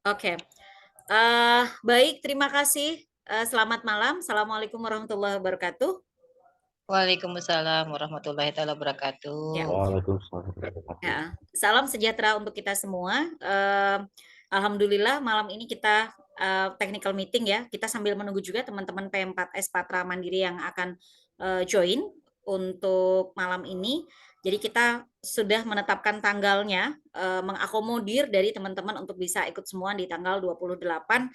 Oke. Baik, terima kasih. Selamat malam. Assalamualaikum warahmatullahi wabarakatuh. Waalaikumsalam warahmatullahi taala Ya. wabarakatuh. Waalaikumsalam warahmatullahi wabarakatuh. Ya, salam sejahtera untuk kita semua. Alhamdulillah malam ini kita technical meeting ya. Kita sambil menunggu juga teman-teman P4S Patra Mandiri yang akan join untuk malam ini. Jadi kita sudah menetapkan tanggalnya, mengakomodir dari teman-teman untuk bisa ikut semua di tanggal 28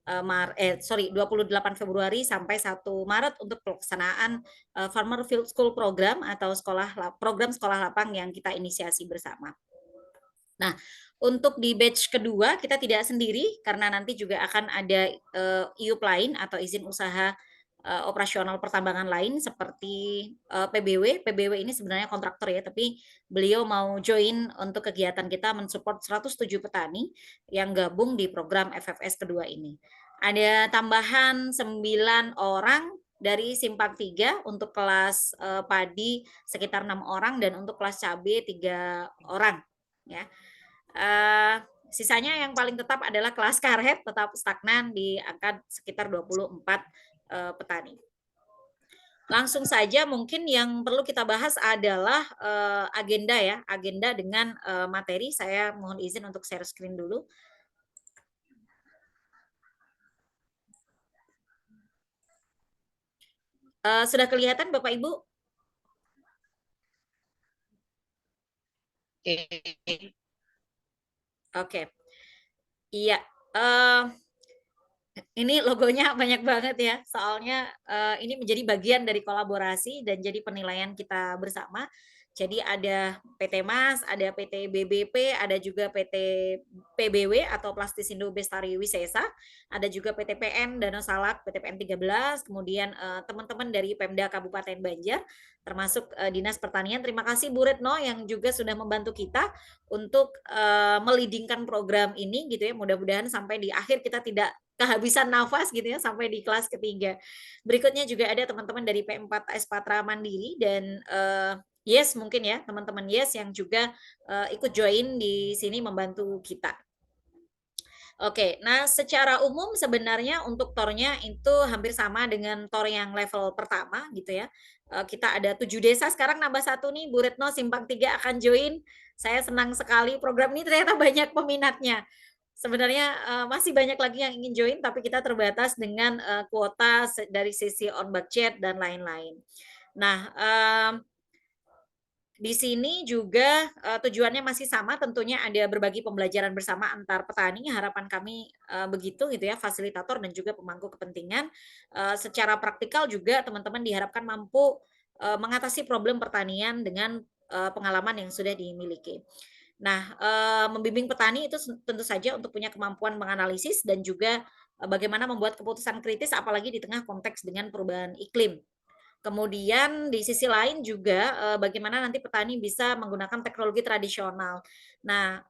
28 Februari sampai 1 Maret untuk pelaksanaan Farmer Field School Program atau program sekolah lapang yang kita inisiasi bersama. Nah, untuk di batch kedua kita tidak sendiri karena nanti juga akan ada IUP lain atau izin usaha operasional pertambangan lain seperti PBW. PBW ini sebenarnya kontraktor ya, tapi beliau mau join untuk kegiatan kita mensupport 107 petani yang gabung di program FFS kedua ini. Ada tambahan 9 orang dari Simpang 3 untuk kelas padi sekitar 6 orang dan untuk kelas cabai 3 orang ya. Sisanya yang paling tetap adalah kelas karet tetap stagnan di angka sekitar 24 petani. Langsung saja mungkin yang perlu kita bahas adalah agenda ya, agenda dengan materi. Saya mohon izin untuk share screen dulu. Sudah kelihatan Bapak Ibu? Oke. Iya. Ini logonya banyak banget ya, soalnya ini menjadi bagian dari kolaborasi dan jadi penilaian kita bersama. Jadi ada PT Mas, ada PT BBP, ada juga PT PBW atau Plastisindo Bestari Wisesa, ada juga PT PN Danau Salak, PT PN 13, kemudian teman-teman dari Pemda Kabupaten Banjar, termasuk Dinas Pertanian. Terima kasih Bu Retno yang juga sudah membantu kita untuk melidingkan program ini gitu ya. Mudah-mudahan sampai di akhir kita tidak kehabisan nafas gitu ya sampai di kelas ketiga. Berikutnya juga ada teman-teman dari P4S Patra Mandiri dan Yes mungkin ya teman-teman Yes yang juga ikut join di sini membantu kita. Oke, nah secara umum sebenarnya untuk tornya itu hampir sama dengan tor yang level pertama gitu ya. Kita ada 7 desa, sekarang nambah 1 nih, Bu Retno Simpang 3 akan join. Saya senang sekali program ini ternyata banyak peminatnya. Sebenarnya masih banyak lagi yang ingin join, tapi kita terbatas dengan kuota dari sisi on budget dan lain-lain. Nah, di sini juga tujuannya masih sama, tentunya ada berbagi pembelajaran bersama antar petani. Harapan kami begitu gitu ya, fasilitator dan juga pemangku kepentingan. Secara praktikal juga teman-teman diharapkan mampu mengatasi problem pertanian dengan pengalaman yang sudah dimiliki. Nah, membimbing petani itu tentu saja untuk punya kemampuan menganalisis dan juga bagaimana membuat keputusan kritis apalagi di tengah konteks dengan perubahan iklim. Kemudian di sisi lain juga bagaimana nanti petani bisa menggunakan teknologi tradisional. Nah,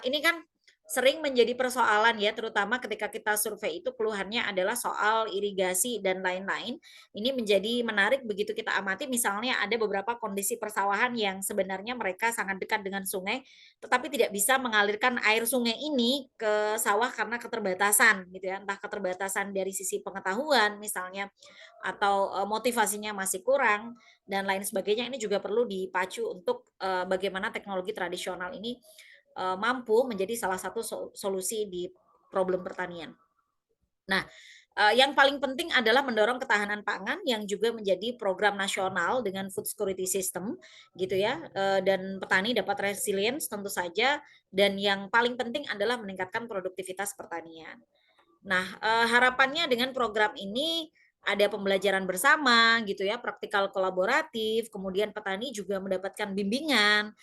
ini kan sering menjadi persoalan ya, terutama ketika kita survei itu keluhannya adalah soal irigasi dan lain-lain. Ini menjadi menarik begitu kita amati misalnya ada beberapa kondisi persawahan yang sebenarnya mereka sangat dekat dengan sungai, tetapi tidak bisa mengalirkan air sungai ini ke sawah karena keterbatasan gitu ya, entah keterbatasan dari sisi pengetahuan misalnya atau motivasinya masih kurang dan lain sebagainya. Ini juga perlu dipacu untuk bagaimana teknologi tradisional ini mampu menjadi salah satu solusi di problem pertanian. Nah, yang paling penting adalah mendorong ketahanan pangan yang juga menjadi program nasional dengan food security system gitu ya, dan petani dapat resilience tentu saja, dan yang paling penting adalah meningkatkan produktivitas pertanian. Nah, harapannya dengan program ini ada pembelajaran bersama gitu ya, praktikal kolaboratif, kemudian petani juga mendapatkan bimbingan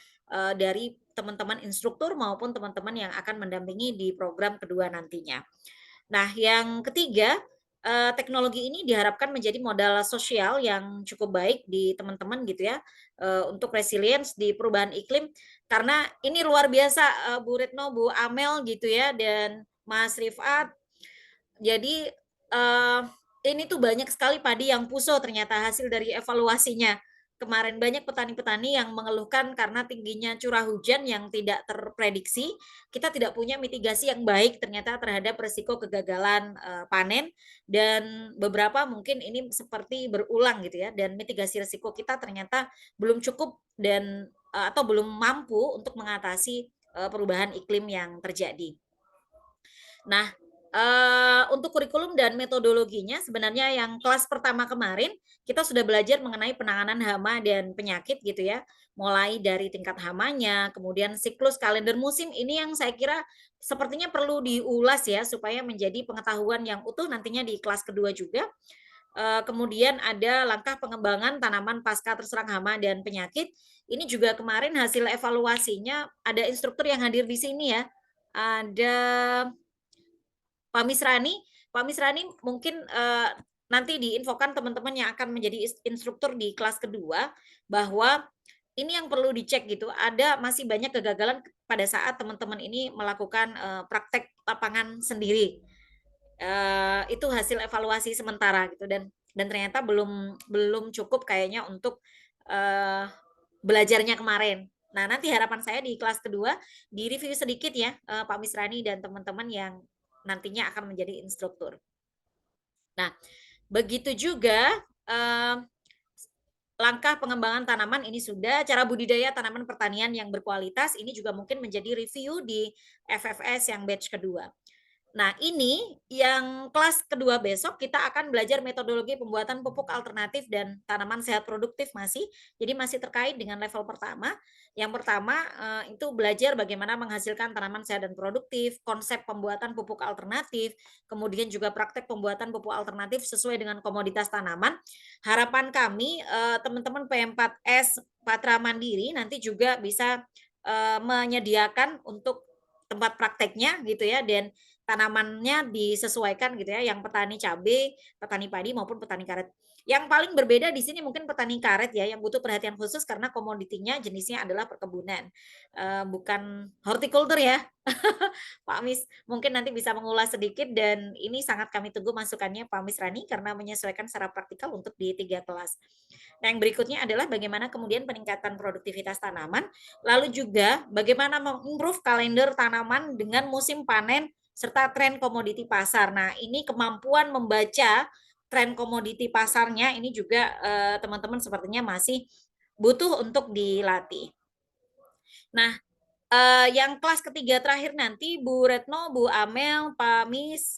dari teman-teman instruktur maupun teman-teman yang akan mendampingi di program kedua nantinya. Nah, yang ketiga, teknologi ini diharapkan menjadi modal sosial yang cukup baik di teman-teman gitu ya, untuk resilience di perubahan iklim. Karena ini luar biasa, Bu Retno, Bu Amel gitu ya, dan Mas Rifat. Jadi, ini tuh banyak sekali padi yang puso ternyata hasil dari evaluasinya. kemarin banyak petani-petani yang mengeluhkan karena tingginya curah hujan yang tidak terprediksi, kita tidak punya mitigasi yang baik ternyata terhadap resiko kegagalan, panen dan beberapa mungkin ini seperti berulang gitu ya dan mitigasi resiko kita ternyata belum cukup dan, atau belum mampu untuk mengatasi, perubahan iklim yang terjadi. Nah, untuk kurikulum dan metodologinya sebenarnya yang kelas pertama kemarin, kita sudah belajar mengenai penanganan hama dan penyakit gitu ya, mulai dari tingkat hamanya, kemudian siklus kalender musim ini yang saya kira sepertinya perlu diulas ya, supaya menjadi pengetahuan yang utuh nantinya di kelas kedua juga. Kemudian ada langkah pengembangan tanaman pasca terserang hama dan penyakit, ini juga kemarin hasil evaluasinya ada instruktur yang hadir di sini ya, ada Pak Misrani. Pak Misrani mungkin, nanti diinfokan teman-teman yang akan menjadi instruktur di kelas kedua, bahwa ini yang perlu dicek gitu, ada masih banyak kegagalan pada saat teman-teman ini melakukan, praktek lapangan sendiri. Itu hasil evaluasi sementara gitu dan ternyata belum belum cukup kayaknya untuk, eee, belajarnya kemarin. Nah, nanti harapan saya di kelas kedua, direview sedikit ya, Pak Misrani dan teman-teman yang nantinya akan menjadi instruktur. Nah, begitu juga, eee, langkah pengembangan tanaman ini sudah, cara budidaya tanaman pertanian yang berkualitas ini juga mungkin menjadi review di FFS yang batch kedua. Nah, ini yang kelas kedua besok kita akan belajar metodologi pembuatan pupuk alternatif dan tanaman sehat produktif masih. Jadi masih terkait dengan level pertama. Yang pertama, itu belajar bagaimana menghasilkan tanaman sehat dan produktif, konsep pembuatan pupuk alternatif, kemudian juga praktek pembuatan pupuk alternatif sesuai dengan komoditas tanaman. Harapan kami, teman-teman P4S Patra Mandiri nanti juga bisa, menyediakan untuk tempat prakteknya gitu ya dan tanamannya disesuaikan gitu ya, yang petani cabai, petani padi maupun petani karet. Yang paling berbeda di sini mungkin petani karet ya, yang butuh perhatian khusus karena komoditinya jenisnya adalah perkebunan, bukan hortikultur ya. Pak Mis mungkin nanti bisa mengulas sedikit dan ini sangat kami tunggu masukannya Pak Misrani karena menyesuaikan secara praktikal untuk di 3 kelas. Nah, yang berikutnya adalah bagaimana kemudian peningkatan produktivitas tanaman, lalu juga bagaimana kalender tanaman dengan musim panen serta tren komoditi pasar. Nah, ini kemampuan membaca tren komoditi pasarnya ini juga, teman-teman sepertinya masih butuh untuk dilatih. Nah, yang kelas ketiga terakhir nanti Bu Retno, Bu Amel, Pak Mis,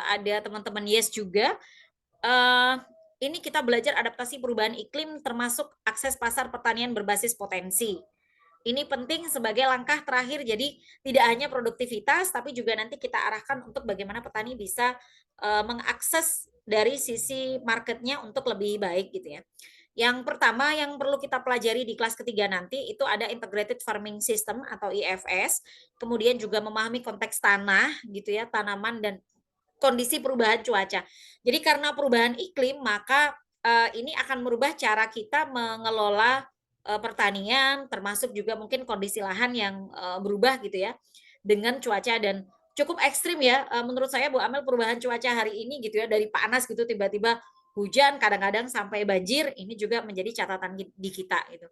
ada teman-teman Yes juga, eee, ini kita belajar adaptasi perubahan iklim termasuk akses pasar pertanian berbasis potensi. Ini penting sebagai langkah terakhir, jadi tidak hanya produktivitas, tapi juga nanti kita arahkan untuk bagaimana petani bisa, mengakses dari sisi marketnya untuk lebih baik gitu ya. Yang pertama yang perlu kita pelajari di kelas ketiga nanti itu ada integrated farming system atau IFS, kemudian juga memahami konteks tanah gitu ya, tanaman dan kondisi perubahan cuaca. Jadi karena perubahan iklim maka, ini akan merubah cara kita mengelola, pertanian termasuk juga mungkin kondisi lahan yang, berubah gitu ya, dengan cuaca dan cukup ekstrim ya, menurut saya Bu Amel perubahan cuaca hari ini gitu ya, dari panas gitu tiba-tiba hujan, kadang-kadang sampai banjir, ini juga menjadi catatan di kita gitu.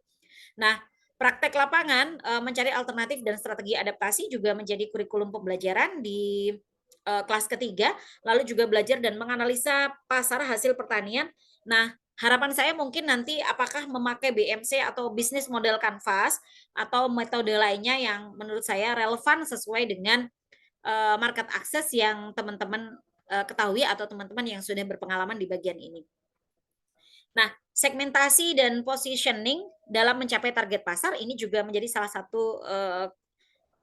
Nah, praktek lapangan, mencari alternatif dan strategi adaptasi juga menjadi kurikulum pembelajaran di, kelas ketiga, lalu juga belajar dan menganalisa pasar hasil pertanian. Nah, harapan saya mungkin nanti apakah memakai BMC atau bisnis model kanvas atau metode lainnya yang menurut saya relevan sesuai dengan, market access yang teman-teman, ketahui atau teman-teman yang sudah berpengalaman di bagian ini. Nah, segmentasi dan positioning dalam mencapai target pasar ini juga menjadi salah satu,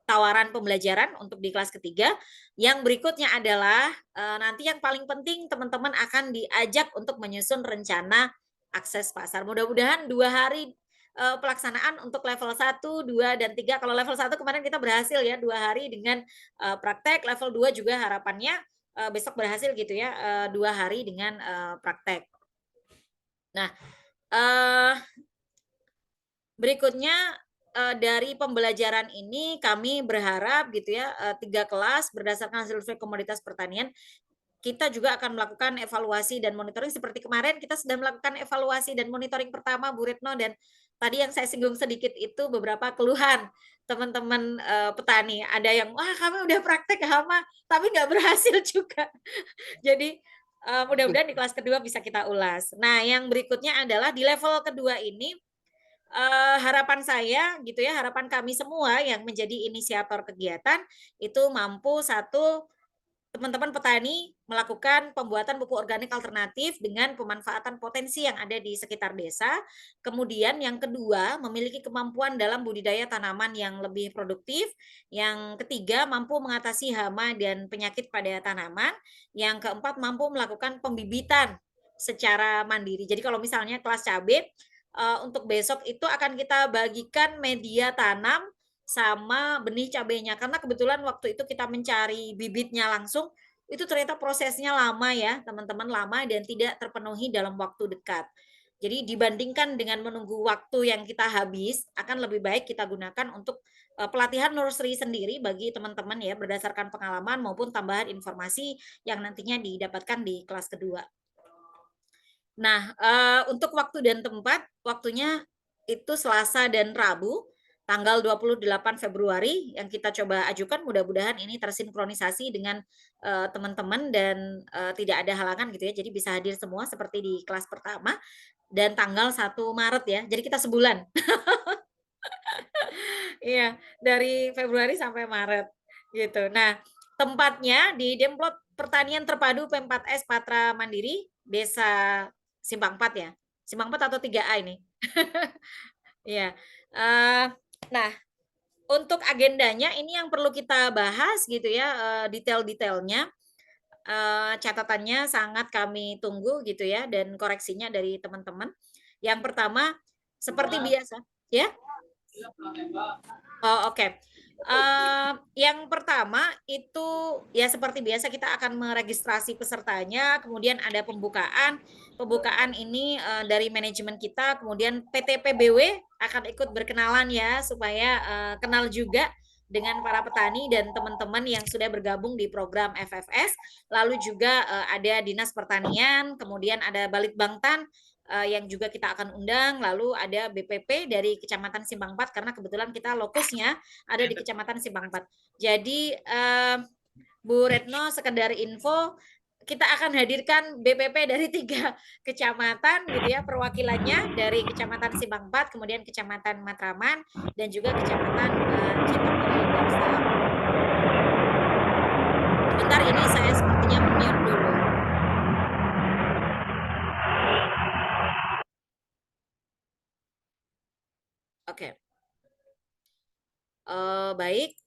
tawaran pembelajaran untuk di kelas ketiga. Yang berikutnya adalah, nanti yang paling penting teman-teman akan diajak untuk menyusun rencana akses pasar. Mudah-mudahan 2 hari, pelaksanaan untuk level 1, 2, dan 3. Kalau level 1 kemarin kita berhasil ya 2 hari dengan, praktek, level 2 juga harapannya, besok berhasil gitu ya, 2 hari dengan, praktek. Nah, eee, berikutnya, dari pembelajaran ini kami berharap gitu ya, 3 kelas berdasarkan hasil survei komoditas pertanian, kita juga akan melakukan evaluasi dan monitoring seperti kemarin kita sudah melakukan evaluasi dan monitoring pertama Bu Retno, dan tadi yang saya singgung sedikit itu beberapa keluhan teman-teman, petani. Ada yang, "Wah, kami udah praktek hama, tapi nggak berhasil juga." Jadi, mudah-mudahan di kelas kedua bisa kita ulas. Nah, yang berikutnya adalah di level kedua ini, harapan saya gitu ya, harapan kami semua yang menjadi inisiator kegiatan, itu mampu satu, teman-teman petani melakukan pembuatan pupuk organik alternatif dengan pemanfaatan potensi yang ada di sekitar desa. Kemudian yang kedua, memiliki kemampuan dalam budidaya tanaman yang lebih produktif. Yang ketiga, mampu mengatasi hama dan penyakit pada tanaman. Yang keempat, mampu melakukan pembibitan secara mandiri. Jadi kalau misalnya kelas cabai, untuk besok itu akan kita bagikan media tanam sama benih cabenya, karena kebetulan waktu itu kita mencari bibitnya langsung, itu ternyata prosesnya lama ya teman-teman, lama dan tidak terpenuhi dalam waktu dekat. Jadi dibandingkan dengan menunggu waktu yang kita habis, akan lebih baik kita gunakan untuk, pelatihan nursery sendiri bagi teman-teman ya, berdasarkan pengalaman maupun tambahan informasi yang nantinya didapatkan di kelas kedua. Nah, untuk waktu dan tempat, waktunya itu Selasa dan Rabu, tanggal 28 Februari yang kita coba ajukan, mudah-mudahan ini tersinkronisasi dengan, teman-teman dan, tidak ada halangan gitu ya, jadi bisa hadir semua seperti di kelas pertama, dan tanggal 1 Maret ya, jadi kita sebulan. Iya, dari Februari sampai Maret, gitu. Nah, tempatnya di Demplot Pertanian Terpadu P4S Patra Mandiri, Desa Simpang 4 ya? Simpang 4 atau 3A ini? Iya, nah, untuk agendanya ini yang perlu kita bahas gitu ya, detail-detailnya, catatannya sangat kami tunggu gitu ya dan koreksinya dari teman-teman. Yang pertama, seperti biasa ya? Oh, oke. Yang pertama itu ya seperti biasa kita akan meregistrasi pesertanya, kemudian ada pembukaan. Pembukaan ini, dari manajemen kita, kemudian PT PBW akan ikut berkenalan ya, supaya, kenal juga dengan para petani dan teman-teman yang sudah bergabung di program FFS. Lalu juga, ada Dinas Pertanian, kemudian ada Balitbangtan, yang juga kita akan undang, lalu ada BPP dari Kecamatan Simpang 4 karena kebetulan kita lokusnya ada di Kecamatan Simpang 4. Jadi, Bu Retno sekedar info, kita akan hadirkan BPP dari 3 kecamatan gitu ya, perwakilannya dari Kecamatan Simpang 4, kemudian Kecamatan Matraman, dan juga Kecamatan, Citemui Darussalam. Sebentar ini saya sepertinya mute dulu. Oke. Baik.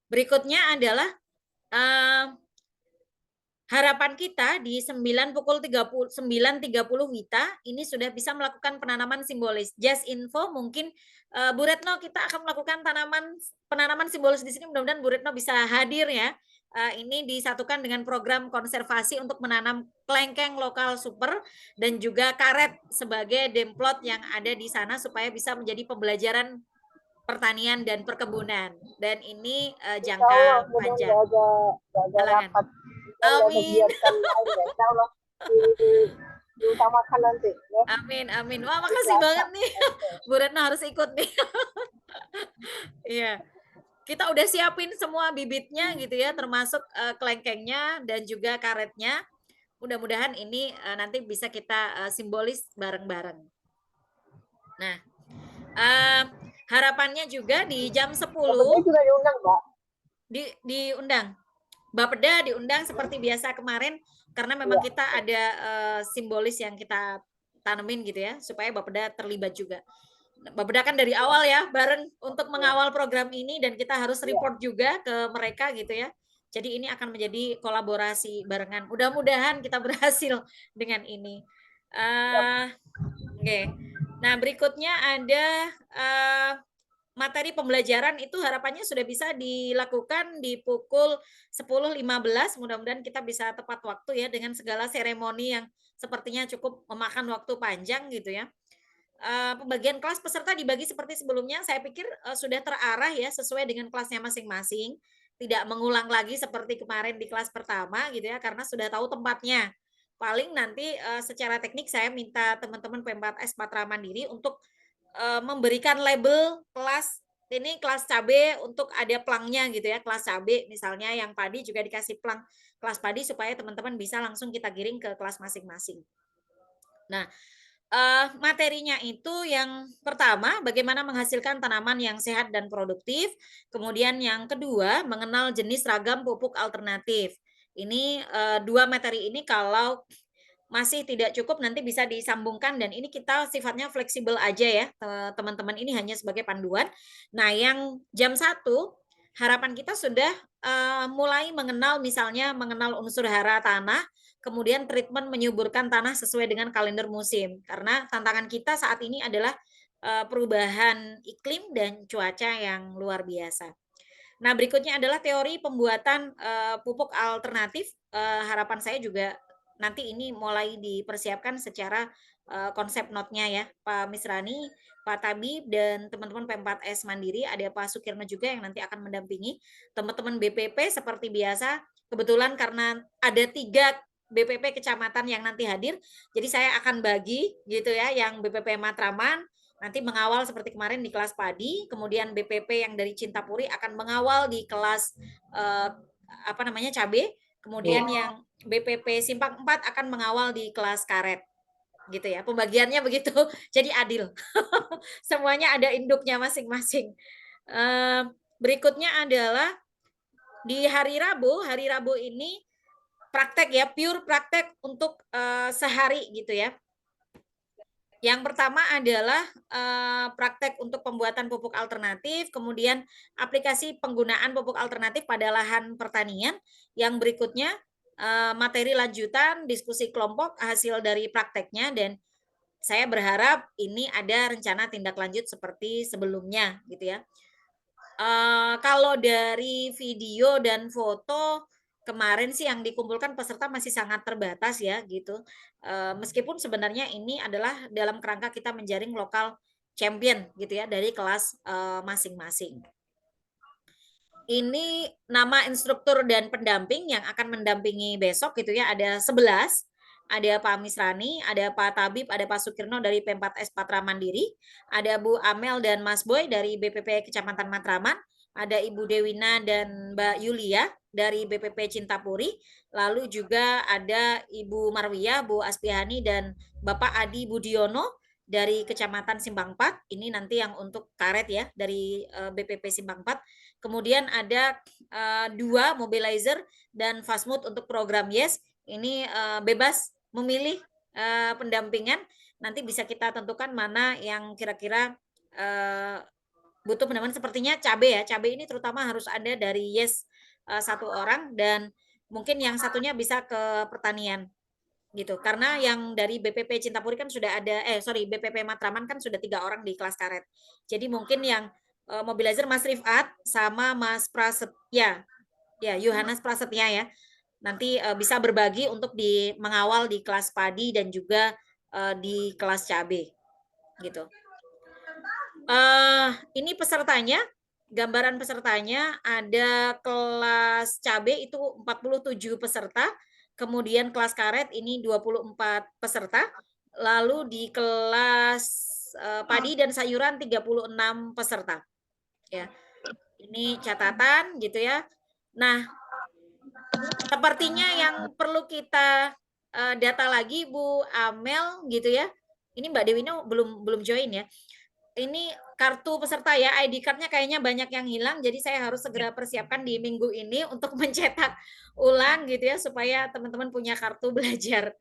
Berikutnya adalah, harapan kita di 9:30 WITA ini sudah bisa melakukan penanaman simbolis. Just info mungkin, Bu Retno kita akan melakukan penanaman simbolis di sini, mudah-mudahan Bu Retno bisa hadir ya. Ini disatukan dengan program konservasi untuk menanam kelengkeng lokal super dan juga karet sebagai demplot yang ada di sana supaya bisa menjadi pembelajaran pertanian dan perkebunan, dan ini, jangka panjang. Nggak ada Halangan. rapat, nggak ada Amin. kegiatan lain ya. Insya Allah diutamakan nanti. Ya. Amin, amin. Wah, makasih banget nih. Bu Retno harus ikut nih. Iya. Kita udah siapin semua bibitnya gitu ya, termasuk, kelengkengnya dan juga karetnya. Mudah-mudahan ini, nanti bisa kita, simbolis bareng-bareng. Nah, eee, harapannya juga di jam 10 juga diundang, Mbak. diundang. Bapeda diundang seperti biasa kemarin, karena memang kita ada, simbolis yang kita tanemin gitu ya, supaya Bapeda terlibat juga. Bapeda kan dari awal ya, bareng untuk mengawal program ini dan kita harus report juga ke mereka gitu ya. Jadi ini akan menjadi kolaborasi barengan. Mudah-mudahan kita berhasil dengan ini. Oke. Nah, berikutnya ada, materi pembelajaran itu harapannya sudah bisa dilakukan di pukul 10.15, mudah-mudahan kita bisa tepat waktu ya dengan segala seremoni yang sepertinya cukup memakan waktu panjang gitu ya. Pembagian kelas peserta dibagi seperti sebelumnya, saya pikir, sudah terarah ya sesuai dengan kelasnya masing-masing. tidak mengulang lagi seperti kemarin di kelas pertama gitu ya, karena sudah tahu tempatnya. Paling nanti secara teknik saya minta teman-teman P4S Patra Mandiri untuk memberikan label kelas, ini kelas cabe untuk ada plangnya gitu ya, kelas cabe misalnya, yang padi juga dikasih plang kelas padi supaya teman-teman bisa langsung kita giring ke kelas masing-masing. Nah, materinya itu yang pertama bagaimana menghasilkan tanaman yang sehat dan produktif, kemudian yang kedua mengenal jenis ragam pupuk alternatif. Ini 2 materi ini kalau masih tidak cukup nanti bisa disambungkan, dan ini kita sifatnya fleksibel aja ya, teman-teman, ini hanya sebagai panduan. Nah, yang jam 1 harapan kita sudah mulai mengenal, misalnya mengenal unsur hara tanah, kemudian treatment menyuburkan tanah sesuai dengan kalender musim. Karena tantangan kita saat ini adalah perubahan iklim dan cuaca yang luar biasa. Nah, berikutnya adalah teori pembuatan pupuk alternatif. Harapan saya juga nanti ini mulai dipersiapkan secara konsep note-nya ya, Pak Misrani, Pak Tabib, dan teman-teman P4S Mandiri, ada Pak Sukirno juga yang nanti akan mendampingi. Teman-teman BPP seperti biasa, kebetulan karena ada 3 BPP kecamatan yang nanti hadir, jadi saya akan bagi gitu ya, yang BPP Matraman nanti mengawal seperti kemarin di kelas padi, kemudian BPP yang dari Cintapuri akan mengawal di kelas cabe, kemudian yang BPP Simpang 4 akan mengawal di kelas karet. Gitu ya. Pembagiannya begitu. Jadi adil. Semuanya ada induknya masing-masing. Berikutnya adalah di hari Rabu ini praktek ya, pure praktek untuk sehari gitu ya. Yang pertama adalah praktek untuk pembuatan pupuk alternatif, kemudian aplikasi penggunaan pupuk alternatif pada lahan pertanian. Yang berikutnya materi lanjutan, diskusi kelompok hasil dari prakteknya, dan saya berharap ini ada rencana tindak lanjut seperti sebelumnya gitu ya. Kalau dari video dan foto kemarin sih yang dikumpulkan peserta masih sangat terbatas ya gitu. Meskipun sebenarnya ini adalah dalam kerangka kita menjaring lokal champion gitu ya dari kelas masing-masing. Ini nama instruktur dan pendamping yang akan mendampingi besok gitu ya, ada 11. Ada Pak Misrani, ada Pak Tabib, ada Pak Sukirno dari P4S Patra Mandiri, ada Bu Amel dan Mas Boy dari BPP Kecamatan Matraman, ada Ibu Dewina dan Mbak Yulia dari BPP Cintapuri, lalu juga ada Ibu Marwiyah, Bu Aspiani, dan Bapak Adi Budiono dari Kecamatan Simpang 4. Ini nanti yang untuk karet ya, dari BPP Simpang 4. Kemudian ada 2 mobilizer dan Fastmood untuk program Yes. Ini bebas memilih pendampingan. Nanti bisa kita tentukan mana yang kira-kira butuh pendampingan. Sepertinya cabe ya. Cabe ini terutama harus ada dari Yes 1 orang, dan mungkin yang satunya bisa ke pertanian gitu. Karena yang dari BPP Cintapuri kan sudah ada, BPP Matraman kan sudah 3 orang di kelas karet. Jadi mungkin yang mobilizer Mas Rifat sama Mas Prasetya, ya Yohanes Prasetya ya. Nanti bisa berbagi untuk mengawal di kelas padi dan juga di kelas cabe gitu. Ini pesertanya, gambaran pesertanya ada kelas cabe itu 47 peserta, kemudian kelas karet ini 24 peserta, lalu di kelas padi dan sayuran 36 peserta. Ya. Ini catatan gitu ya. Nah, sepertinya yang perlu kita data lagi Bu Amel gitu ya. Ini Mbak Dewina belum join ya. Ini kartu peserta ya, ID card-nya kayaknya banyak yang hilang, jadi saya harus segera persiapkan di minggu ini untuk mencetak ulang gitu ya, supaya teman-teman punya kartu belajar.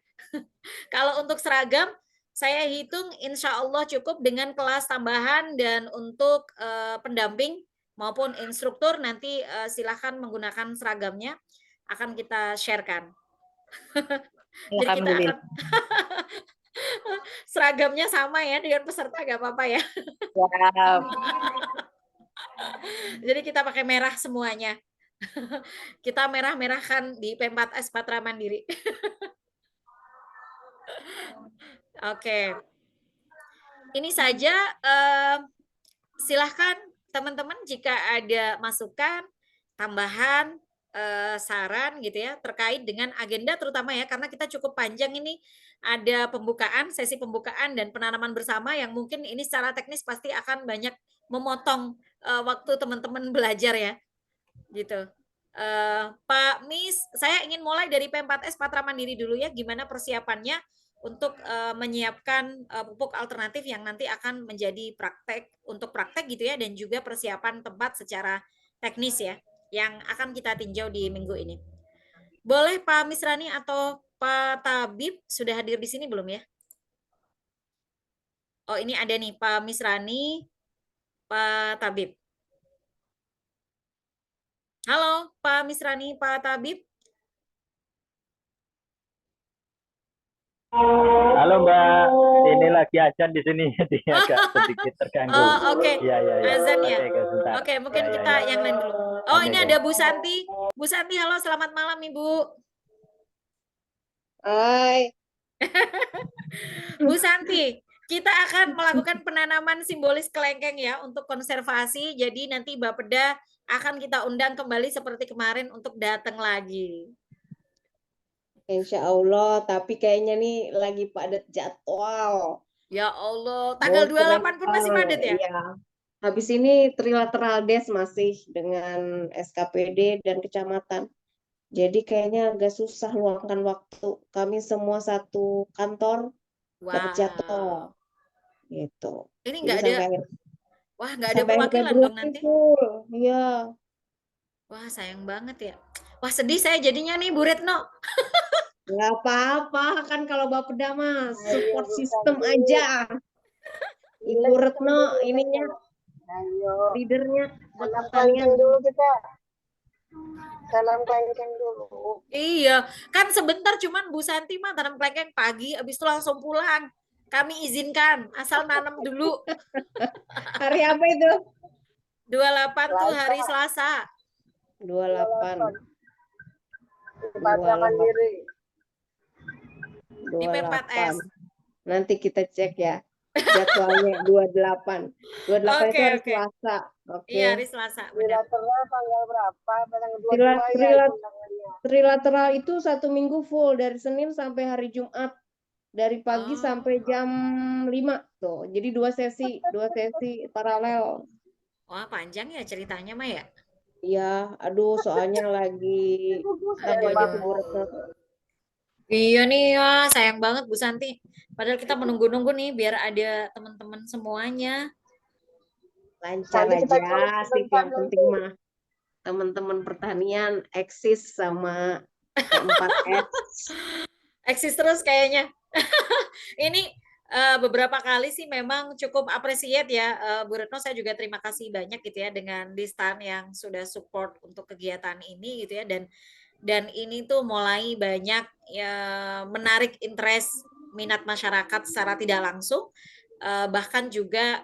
Kalau untuk seragam, saya hitung insya Allah cukup dengan kelas tambahan, dan untuk pendamping maupun instruktur nanti silahkan menggunakan seragamnya, akan kita share-kan. Jadi kita akan seragamnya sama ya dengan peserta, nggak apa-apa ya. Siap. Jadi kita pakai merah semuanya. Kita merah-merahkan di P4S Patra Mandiri. Oke. Ini saja, silahkan teman-teman jika ada masukan, tambahan, saran gitu ya, terkait dengan agenda terutama ya, karena kita cukup panjang ini, ada pembukaan, sesi pembukaan dan penanaman bersama yang mungkin ini secara teknis pasti akan banyak memotong, waktu teman-teman belajar ya, gitu. Pak Mis, saya ingin mulai dari P4S Patra Mandiri dulu ya, gimana persiapannya untuk, menyiapkan, pupuk alternatif yang nanti akan menjadi untuk praktek gitu ya, dan juga persiapan tempat secara teknis ya, yang akan kita tinjau di minggu ini. Boleh Pak Misrani atau Pak Tabib sudah hadir di sini belum ya? Oh ini ada nih Pak Misrani, Pak Tabib. Halo Pak Misrani, Pak Tabib. Halo Mbak, ini lagi azan di sini jadi agak sedikit terganggu. Oh oke, Iya iya iya. azan ya. Oke sebentar. Oke mungkin Ya, ya, kita ya. yang lain dulu. Oh Oke, ini oke. ada Bu Santi. Bu Santi halo selamat malam Ibu. Hai. Bu Santi, kita akan melakukan penanaman simbolis kelengkeng ya untuk konservasi. Jadi nanti Bapeda akan kita undang kembali seperti kemarin untuk datang lagi. Insya Allah, tapi kayaknya nih lagi padat jadwal. Ya Allah, tanggal Bosen 28 pun masih padat ya? Iya. Habis ini trilateral des masih dengan SKPD dan kecamatan. Jadi kayaknya agak susah luangkan waktu. Kami semua satu kantor dapat jadwal Wow. gitu. Ini Jadi nggak ada, wah nggak ada sampai akhir perwakilan dong Februari nanti. full. Iya. Wah sayang banget ya. Wah sedih saya jadinya nih Bu Retno. Nggak apa-apa kan kalau Bapeda mah support system aja. Ibu Retno ininya leadernya buat pertanian. Dulu kita salam kelengkeng dulu. Iya, kan sebentar cuman Bu Santi mah tanam kelengkeng pagi, habis itu langsung pulang. Kami izinkan, asal nanam dulu. Hari apa itu? 28 tuh hari Selasa. 28. Di Patra Mandiri. Di P4S. Nanti kita cek ya. Jadwalnya 28. 28 itu hari Oke. Selasa. Oke. Iya, hari Selasa. Benar. Trilateral tanggal berapa? Tanggal 22 ya undangannya. Trilateral itu 1 minggu full dari Senin sampai hari Jumat. Dari pagi sampai jam 5 tuh. Jadi 2 sesi paralel. Wah, panjang ya ceritanya mah ya. Iya, aduh soalnya lagi apa aja tuh Bu Retno. Iya nih, ya, sayang banget Bu Santi. Padahal kita menunggu-nunggu nih biar ada teman-teman semuanya. Lancar Nanti kita aja sih tempat yang penting mah teman-teman pertanian eksis sama P4S. Eksis terus kayaknya. Ini beberapa kali sih memang cukup appreciate ya Bu Retno, saya juga terima kasih banyak gitu ya dengan Distan yang sudah support untuk kegiatan ini gitu ya, dan ini tuh mulai banyak ya menarik interest minat masyarakat secara tidak langsung, bahkan juga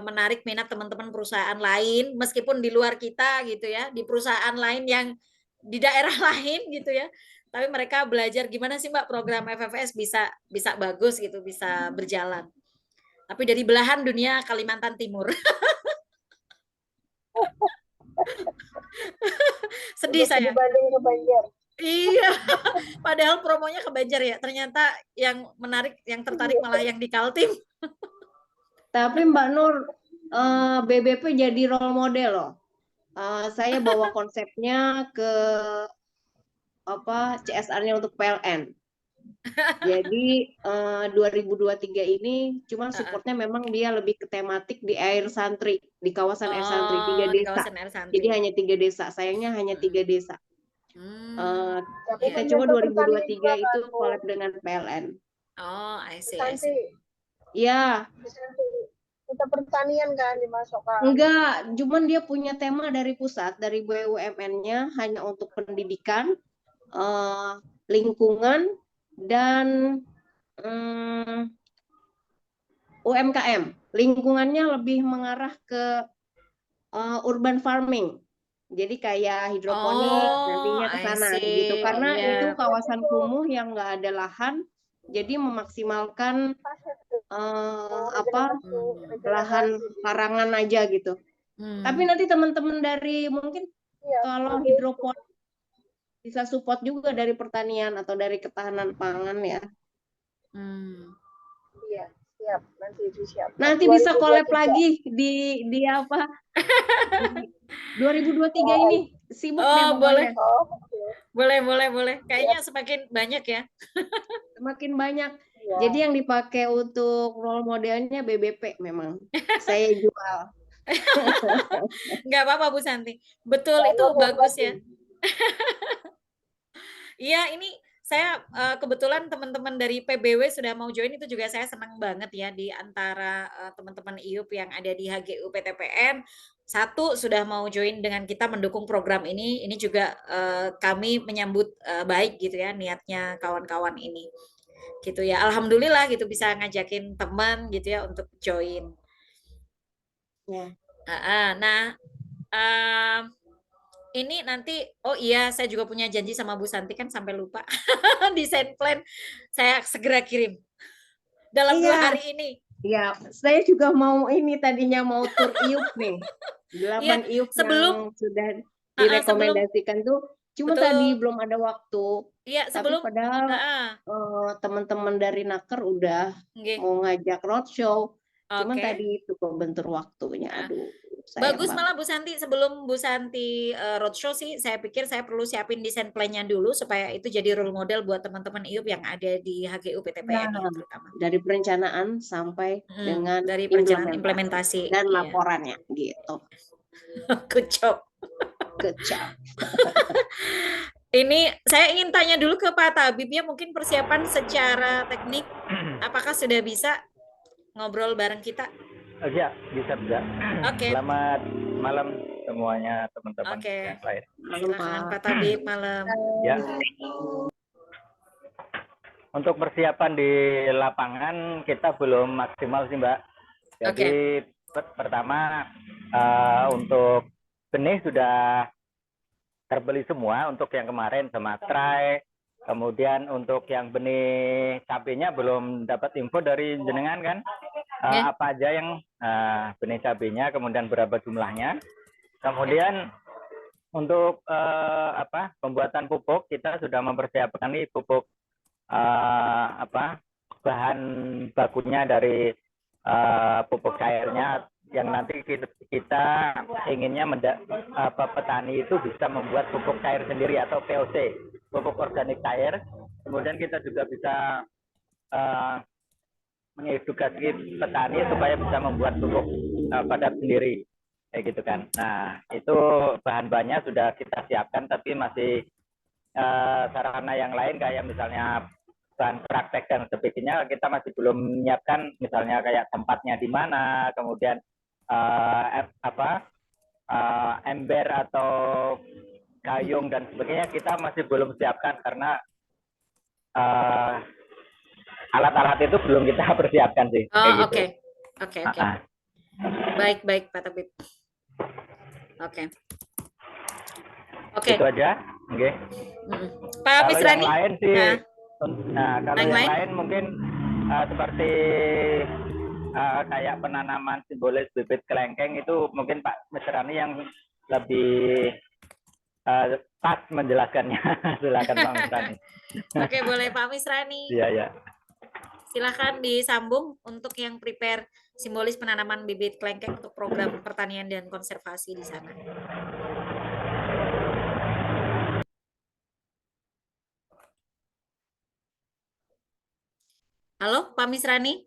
menarik minat teman-teman perusahaan lain meskipun di luar kita gitu ya, di perusahaan lain yang di daerah lain gitu ya, tapi mereka belajar gimana sih Mbak program FFS bisa bagus gitu, bisa berjalan. Tapi dari belahan dunia Kalimantan Timur. Sedih saya. Dibanding ke Banjar. Iya, padahal promonya ke Banjar ya. Ternyata yang menarik, yang tertarik malah yang di Kaltim. Tapi Mbak Nur, BBP jadi role model loh. Saya bawa konsepnya ke CSR-nya untuk PLN. Jadi 2023 ini cuman supportnya memang dia lebih ke tematik di air santri, di kawasan air santri 3 Di desa. kawasan air santri. Jadi hanya 3 desa, sayangnya hanya 3 desa. Kita Iya. coba 2023 itu collab dengan PLN. Oh, I see. Iya. Kita pertanian kan dimasukkan. Enggak, cuman dia punya tema dari pusat, dari BUMN-nya hanya untuk pendidikan, lingkungan, dan UMKM. Lingkungannya lebih mengarah ke urban farming. Jadi kayak hidroponik nantinya ke sana gitu. Karena itu kawasan kumuh yang nggak ada lahan, jadi memaksimalkan lahan larangan aja gitu. Tapi nanti teman-teman dari mungkin Iya, kalau hidroponik bisa support juga dari pertanian atau dari ketahanan pangan ya. iya, siap. Nanti itu siap. Nanti bisa collab 2023. lagi di apa? Di 2023 ini sibuk deh Oh, boleh. pokoknya. Oh, Boleh. Kayaknya semakin banyak ya. Semakin banyak. iya. Jadi yang dipakai untuk role modelnya BBP memang. Saya jual. Nggak apa-apa Bu Santi. Betul Nggak itu apa-apa, bagus Mbak. ya. Iya, ini saya kebetulan teman-teman dari PBW sudah mau join, itu juga saya senang banget ya, di antara teman-teman IUP yang ada di HGU PTPN, satu sudah mau join dengan kita mendukung program ini. Ini juga kami menyambut baik gitu ya niatnya kawan-kawan ini. Gitu ya. Alhamdulillah gitu bisa ngajakin teman gitu ya untuk join. Ya. Nah, ini nanti, oh iya, saya juga punya janji sama Bu Santi, kan sampai lupa. Desain plan saya segera kirim dalam 2 Iya. hari ini. Ya, saya juga mau ini tadinya mau tur IUP nih. 8 IUP sebelum yang sudah direkomendasikan tuh, cuma betul. tadi belum ada waktu. Iya, Tapi sebelum padahal teman-teman dari Naker udah mau ngajak roadshow. Cuman tadi itu kebentur waktunya. Aduh, bagus banget. malah Bu Santi, sebelum Bu Santi roadshow sih, saya pikir saya perlu siapin desain plan-nya dulu supaya itu jadi role model buat teman-teman IUP yang ada di HGU PTPN ya, terutama. Dari perencanaan sampai dengan dari perencanaan implementasi dan iya. laporannya gitu. Good job. Good job. Ini saya ingin tanya dulu ke Pak Tabib ya, mungkin persiapan secara teknik apakah sudah bisa ngobrol bareng kita? Iya, bisa. Oke. Selamat malam semuanya teman-teman Oke. yang lain. Silakan Pak Tabib, malam. Ya. Untuk persiapan di lapangan kita belum maksimal sih Mbak. Jadi pertama untuk benih sudah terbeli semua untuk yang kemarin sama try. Kemudian untuk yang benih cabenya belum dapat info dari jenengan kan? Apa aja yang benih cabenya, kemudian berapa jumlahnya. Kemudian untuk pembuatan pupuk kita sudah mempersiapkan nih pupuk bahan bakunya dari pupuk cairnya yang nanti kita inginnya petani itu bisa membuat pupuk cair sendiri atau POC, pupuk organik cair. Kemudian kita juga bisa mengedukasi petani supaya bisa membuat pupuk padat sendiri, kayak gitu kan. Nah, itu bahan-bahannya sudah kita siapkan, tapi masih sarana yang lain kayak misalnya bahan praktek dan sebagainya kita masih belum menyiapkan, misalnya kayak tempatnya di mana, kemudian ember atau gayung dan sebagainya kita masih belum siapkan karena alat-alat itu belum kita persiapkan sih. Oh, oke. Baik Pak Tabib. Oke. Itu aja. Oke. Pak Misrani. Yang lain sih, kalau yang lain mungkin seperti kayak penanaman simbolis bibit kelengkeng itu mungkin Pak Misrani yang lebih pas menjelaskannya. Silakan Pak Misrani. Oke, boleh Pak Misrani. Iya. Silakan disambung untuk yang prepare simbolis penanaman bibit kelengkeng untuk program pertanian dan konservasi di sana. Halo, Pak Misrani?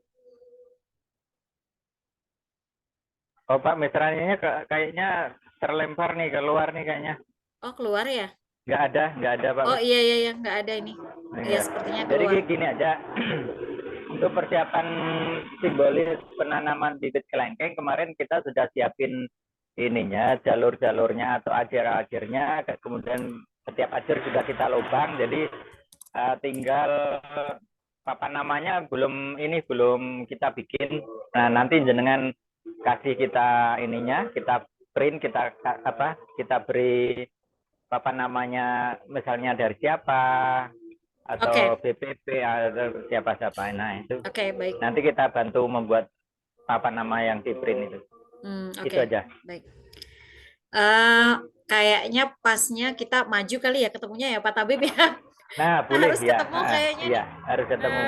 Oh, Pak Misraninya kayaknya terlempar nih, keluar nih kayaknya. Oh, keluar ya? Nggak ada Pak. Oh iya, nggak ada ini. Iya, sepertinya keluar. Jadi gini aja, untuk persiapan simbolis penanaman bibit kelengkeng kemarin kita sudah siapin ininya, jalur-jalurnya atau ajar-ajarnya, kemudian setiap ajar sudah kita lubang, jadi tinggal papan namanya belum kita bikin. Nah, nanti jenengan kasih kita ininya, kita print, kita beri papan namanya misalnya dari siapa atau BPP atau siapa. Nah, itu. Baik. Nanti kita bantu membuat papan nama yang di print itu. Itu aja. Baik. kayaknya pasnya kita maju kali ya ketemunya ya Pak Tabib ya. Nah, Kita boleh harus ya. ketemu kayaknya Iya, nih. harus ketemu.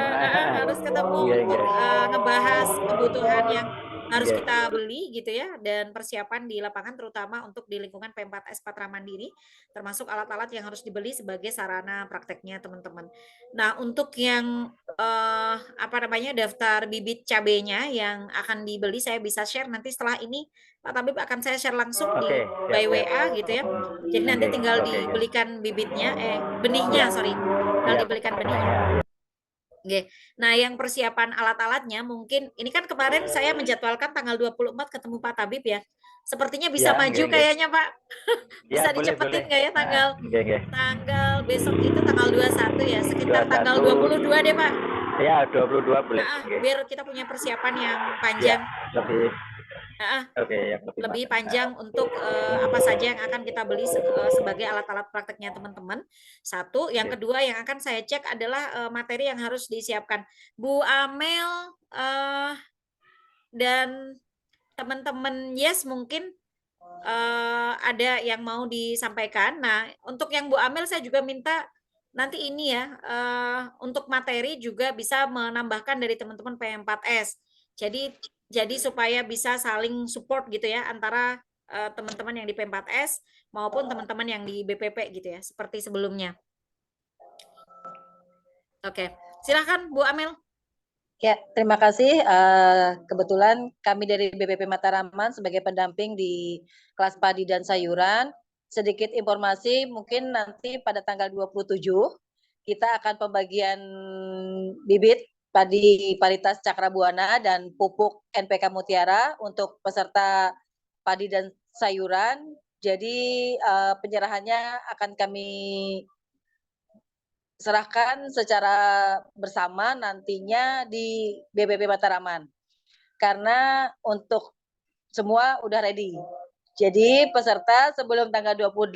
Harus ketemu Iya, untuk iya. ngebahas kebutuhan yang harus Iya. kita beli gitu ya, dan persiapan di lapangan terutama untuk di lingkungan P4S Patra Mandiri, termasuk alat-alat yang harus dibeli sebagai sarana prakteknya teman-teman. Nah, untuk yang apa namanya daftar bibit cabenya yang akan dibeli saya bisa share nanti setelah ini Pak Tabib akan saya share langsung di Oke, siap, by siap. WA gitu ya. Jadi nanti Oke, tinggal oke, ya. dibelikan bibitnya, Ya, benihnya, sorry, tinggal ya. dibelikan benihnya. Ya, ya. Oke. Nah, yang persiapan alat-alatnya mungkin ini kan kemarin saya menjadwalkan tanggal 24 ketemu Pak Tabib ya. Sepertinya bisa Ya, maju nggih, nggih. kayaknya Pak. Ya, Bisa boleh, boleh. dicepetin nggak ya tanggal Nggih, nggih. tanggal besok itu tanggal 21 ya, sekitar tanggal 21. 22 deh Pak. Ya, 22 boleh. Nggih. Biar kita punya persiapan yang Ya, panjang. lebih. Heeh. Oke, yang lebih Lebih matang. panjang untuk apa saja yang akan kita beli sebagai alat-alat prakteknya teman-teman. Satu, yang Oke. kedua yang akan saya cek adalah materi yang harus disiapkan. Bu Amel dan teman-teman Yes mungkin ada yang mau disampaikan. Nah, untuk yang Bu Amel saya juga minta nanti ini ya untuk materi juga bisa menambahkan dari teman-teman P4S. Jadi supaya bisa saling support gitu ya antara teman-teman yang di P4S maupun teman-teman yang di BPP gitu ya, seperti sebelumnya. Oke, silakan Bu Amel. Ya, terima kasih. Kebetulan kami dari BPP Mataraman sebagai pendamping di kelas padi dan sayuran. Sedikit informasi, mungkin nanti pada tanggal 27 kita akan pembagian bibit padi paritas Cakrabuana dan pupuk NPK Mutiara untuk peserta padi dan sayuran. Jadi penyerahannya akan kami serahkan secara bersama nantinya di BPP Mataraman. Karena untuk semua udah ready. Jadi peserta sebelum tanggal 28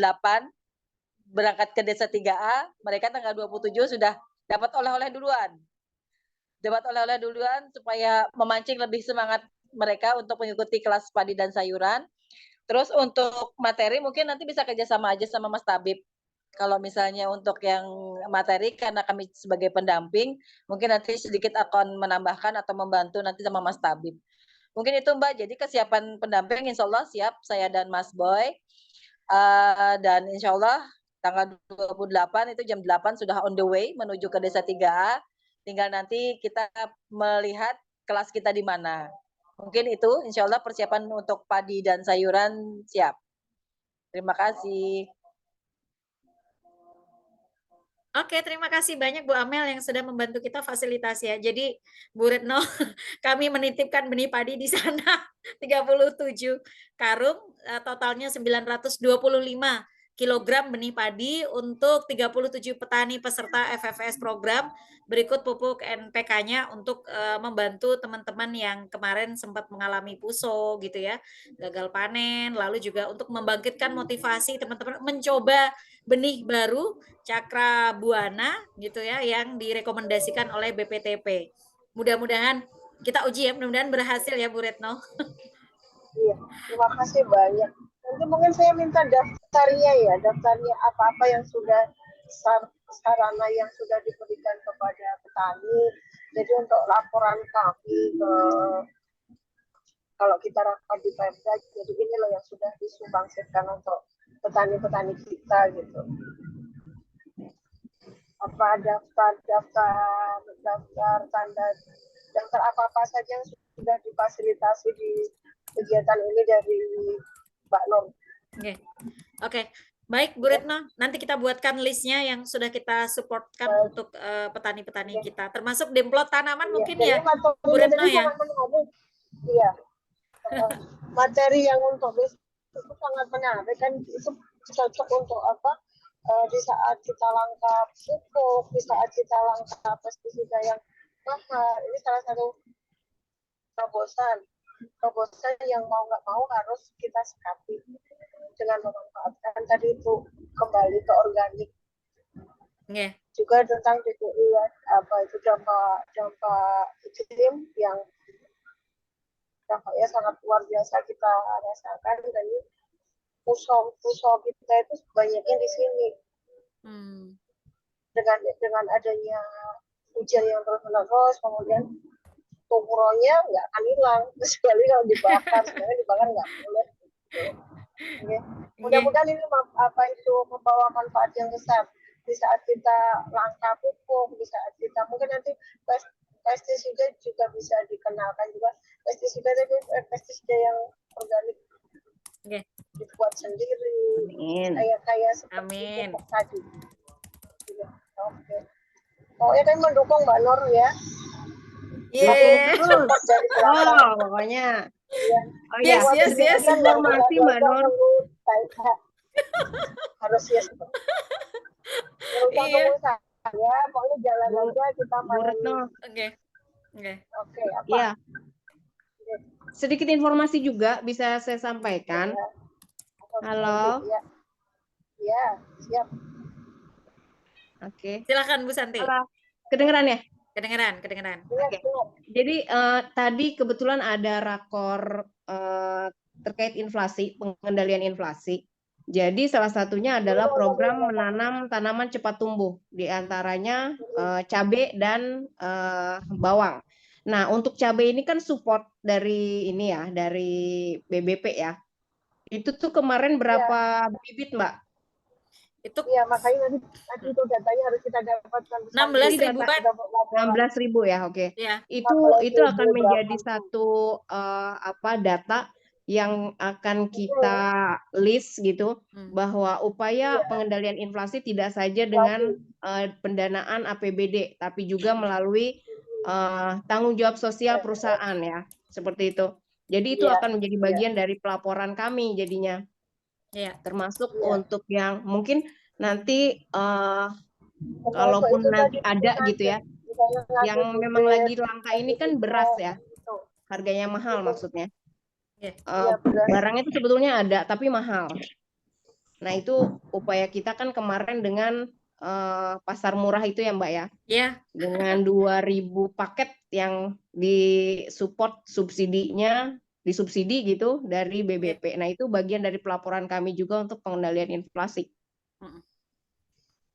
berangkat ke Desa 3A, mereka tanggal 27 sudah dapat oleh-oleh duluan. Dapat oleh-oleh duluan supaya memancing lebih semangat mereka untuk mengikuti kelas padi dan sayuran. Terus untuk materi mungkin nanti bisa kerjasama aja sama Mas Tabib. Kalau misalnya untuk yang materi, karena kami sebagai pendamping, mungkin nanti sedikit akan menambahkan atau membantu nanti sama Mas Tabib. Mungkin itu Mbak, jadi kesiapan pendamping insya Allah siap, saya dan Mas Boy. Dan insya Allah tanggal 28 itu jam 8 sudah on the way menuju ke Desa 3A. Tinggal nanti kita melihat kelas kita di mana. Mungkin itu insya Allah persiapan untuk padi dan sayuran siap. Terima kasih. Oke, terima kasih banyak Bu Amel yang sudah membantu kita fasilitasi ya. Jadi Bu Retno, kami menitipkan benih padi di sana 37 karung, totalnya 925 kilogram benih padi untuk 37 petani peserta FFS program. Berikut pupuk NPK-nya untuk membantu teman-teman yang kemarin sempat mengalami puso gitu ya, gagal panen, lalu juga untuk membangkitkan motivasi teman-teman mencoba benih baru Cakrabuana gitu ya yang direkomendasikan oleh BPTP. Mudah-mudahan kita uji ya, mudah-mudahan berhasil ya Bu Retno. Iya, terima kasih banyak. Nanti mungkin saya minta daftarnya apa-apa yang sudah sarana yang sudah diberikan kepada petani. Jadi untuk laporan kami kalau kita rapat di Pemda, jadi ini loh yang sudah disumbangsikan untuk petani-petani kita gitu. Apa daftar apa-apa saja yang sudah difasilitasi di kegiatan ini dari Mbak Nur. Oke. Baik Bu Retno, nanti kita buatkan listnya yang sudah kita supportkan untuk petani-petani kita, termasuk demplot tanaman mungkin ya Bu Retno ya. Iya. Materi yang untuk itu sangat menarik kan, itu cocok untuk apa? Di saat kita langkah pupuk, di saat kita langkah pestisida yang mahal, ini salah satu terobosan yang mau nggak mau harus kita sikapi dengan memanfaatkan tadi itu kembali ke organik. Juga tentang DPI apa itu dampak iklim yang dampaknya sangat luar biasa kita rasakan, dan usaha kita itu banyaknya di sini. Dengan adanya hujan yang terus-menerus, kemudian tumburannya nggak akan hilang, kecuali kalau dibakar. Sebenarnya dibakar nggak boleh. Okay. Mudah-mudahan ini membawa manfaat yang besar di saat kita langka pupuk, di saat kita mungkin nanti pestisida juga bisa dikenalkan juga. Pestisida yang organik, dibuat sendiri, kayak seperti pupuk tadi. Oke. Pokoknya kan mendukung Mbak Nur ya. Pokoknya. Yes. Informasi Mbak Nur. Harus yes. Ya, pokoknya jalan aja kita main. Oke. Apa? Iya. Sedikit informasi juga bisa saya sampaikan. Halo. Ya, siap. Oke. Silakan Bu Santi. Kedengeran ya? Kedengeran. Oke. Jadi tadi kebetulan ada rakor terkait inflasi, pengendalian inflasi. Jadi salah satunya adalah program menanam tanaman cepat tumbuh, diantaranya cabai dan bawang. Nah, untuk cabai ini kan support dari dari BBP ya. Itu tuh kemarin berapa bibit, Mbak? Itu ya, makanya nanti itu datanya harus kita dapatkan. 16.000 Pak. 16.000 ya, oke. Ya. Itu akan menjadi satu data yang akan kita list gitu, bahwa upaya pengendalian inflasi tidak saja dengan pendanaan APBD, tapi juga melalui tanggung jawab sosial perusahaan ya, seperti itu. Jadi itu akan menjadi bagian dari pelaporan kami jadinya. Termasuk untuk yang mungkin nanti kalaupun nanti ada gitu ya, yang memang lagi langka ini kan beras ya, harganya mahal maksudnya. Barangnya itu sebetulnya ada tapi mahal. Nah itu upaya kita kan kemarin dengan pasar murah itu ya Mbak ya. Iya. Dengan 2.000 paket yang disupport disubsidi gitu dari BBP. Nah itu bagian dari pelaporan kami juga untuk pengendalian inflasi.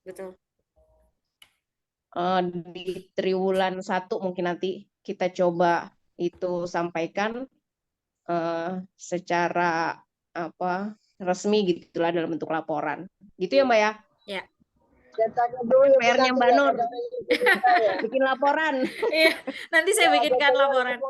Betul. Di triwulan 1 mungkin nanti kita coba itu sampaikan secara resmi gitulah dalam bentuk laporan. Gitu ya Mbak ya? Ya. PR-nya Mbak Nur. Bikin laporan. Iya, nanti saya bikinkan laporan.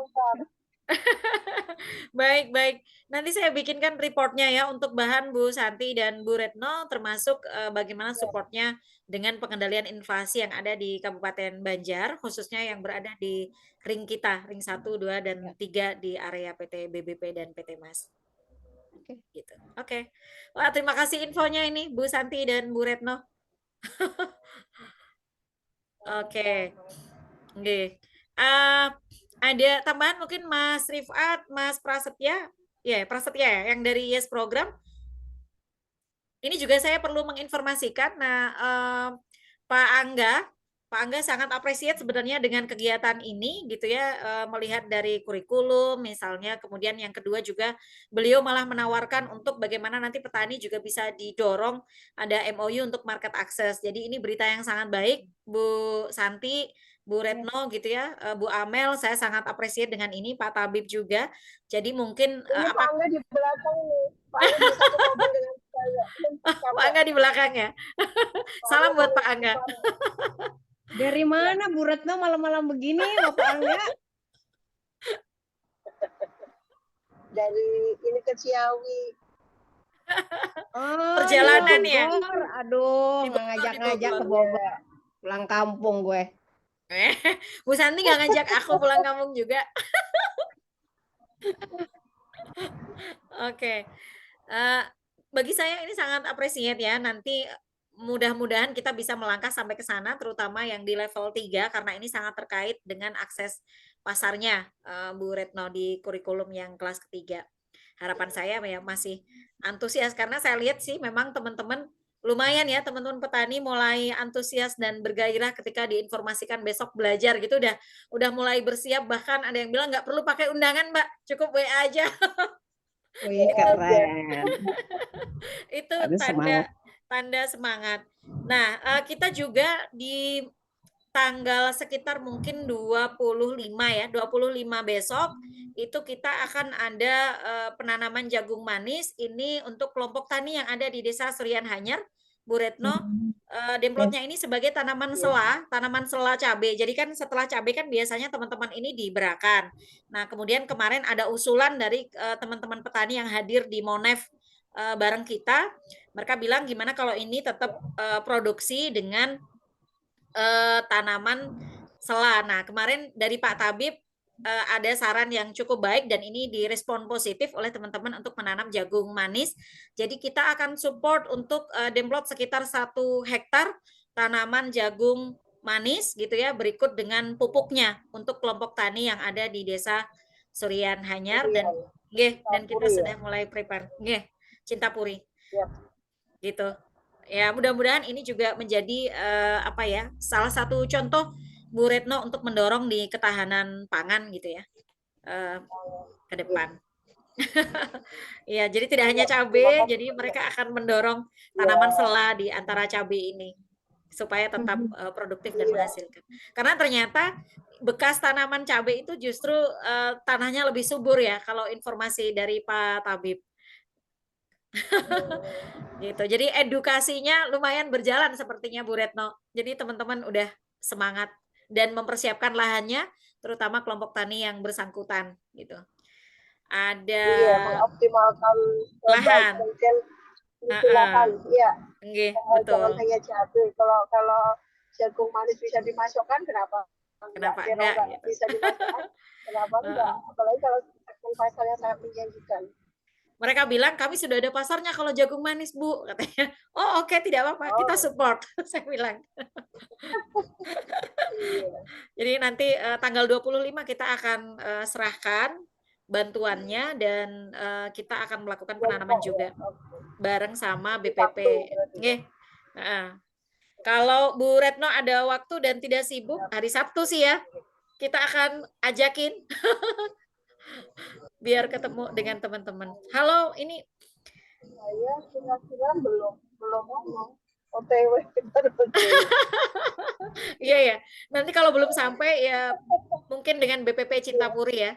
Baik. Nanti saya bikinkan reportnya ya untuk bahan Bu Santi dan Bu Retno, termasuk bagaimana supportnya dengan pengendalian inflasi yang ada di Kabupaten Banjar, khususnya yang berada di ring kita, ring 1, 2, dan 3 di area PT BBP dan PT Mas. Gitu. Oke. Wah, terima kasih infonya ini Bu Santi dan Bu Retno. Oke. Ada tambahan mungkin Mas Rifat, Mas Prasetya, Prasetya ya, yang dari Yes Program. Ini juga saya perlu menginformasikan. Nah, Pak Angga sangat appreciate sebenarnya dengan kegiatan ini gitu ya, melihat dari kurikulum misalnya, kemudian yang kedua juga beliau malah menawarkan untuk bagaimana nanti petani juga bisa didorong ada MOU untuk market access. Jadi ini berita yang sangat baik, Bu Santi, Bu Retno gitu ya, Bu Amel, saya sangat appreciate dengan ini, Pak Tabib juga. Jadi mungkin Pak Angga di belakang nih, Pak Angga bisa ngomong dengan saya. Pak Angga di belakang ya. Salam buat Pak Angga. Dari mana Bu Retno malam-malam begini Pak Angga? Dari ini ke Ciawi. Perjalanan ya. Aduh, ngajak-ngajak ke Bogor. Pulang kampung gue. Bu Santi nggak ngajak aku pulang kampung juga. Oke. Bagi saya ini sangat appreciate ya. Nanti mudah-mudahan kita bisa melangkah sampai ke sana, terutama yang di level 3, karena ini sangat terkait dengan akses pasarnya, Bu Retno, di kurikulum yang kelas ketiga. Harapan saya ya masih antusias, karena saya lihat sih memang teman-teman lumayan ya, teman-teman petani mulai antusias dan bergairah ketika diinformasikan besok belajar gitu, udah mulai bersiap, bahkan ada yang bilang nggak perlu pakai undangan Mbak, cukup WA aja. Wih, keren. Itu Ada semangat. tanda semangat. Nah, kita juga di tanggal sekitar mungkin 25 ya, 25 besok itu kita akan ada penanaman jagung manis ini untuk kelompok tani yang ada di Desa Surian Hanyar, Bu Retno. Demplotnya ini sebagai tanaman sela cabai. Jadi kan setelah cabai kan biasanya teman-teman ini diberakan. Nah, kemudian kemarin ada usulan dari teman-teman petani yang hadir di Monef bareng kita. Mereka bilang gimana kalau ini tetap produksi dengan tanaman sela. Nah, kemarin dari Pak Tabib ada saran yang cukup baik dan ini direspon positif oleh teman-teman untuk menanam jagung manis. Jadi kita akan support untuk demplot sekitar 1 hektar tanaman jagung manis gitu ya, berikut dengan pupuknya untuk kelompok tani yang ada di Desa Surian Hanyar dan kita sudah mulai prepare. Cintapuri. Gitu. Ya, mudah-mudahan ini juga menjadi salah satu contoh Bu Retno untuk mendorong di ketahanan pangan gitu ya ke depan. Ya, jadi tidak hanya cabai, jadi mereka akan mendorong tanaman sela di antara cabai ini supaya tetap produktif dan menghasilkan. Karena ternyata bekas tanaman cabai itu justru tanahnya lebih subur ya kalau informasi dari Pak Tabib. Gitu. Jadi edukasinya lumayan berjalan sepertinya Bu Retno. Jadi teman-teman udah semangat dan mempersiapkan lahannya, terutama kelompok tani yang bersangkutan gitu. Ada mengoptimalkan lahan. mungkin lahan, iya. Betul. Jangan hanya cabai. Kalau jagung manis bisa dimasukkan, kenapa enggak? Gitu. Bisa dimasukkan, kenapa enggak? Apalagi kalau pasarnya sangat menjanjikan. Mereka bilang kami sudah ada pasarnya kalau jagung manis, Bu, katanya. Oh, oke, tidak apa-apa, kita support. Saya bilang. Jadi nanti tanggal 25 kita akan serahkan bantuannya dan kita akan melakukan penanaman juga bareng sama BPP. Kalau Bu Retno ada waktu dan tidak sibuk, hari Sabtu sih ya, kita akan ajakin. Biar ketemu dengan teman-teman. Halo, ini saya kira-kira belum ngomong. OTW Iya ya. Nanti kalau belum sampai ya mungkin dengan BPP Cintapuri ya.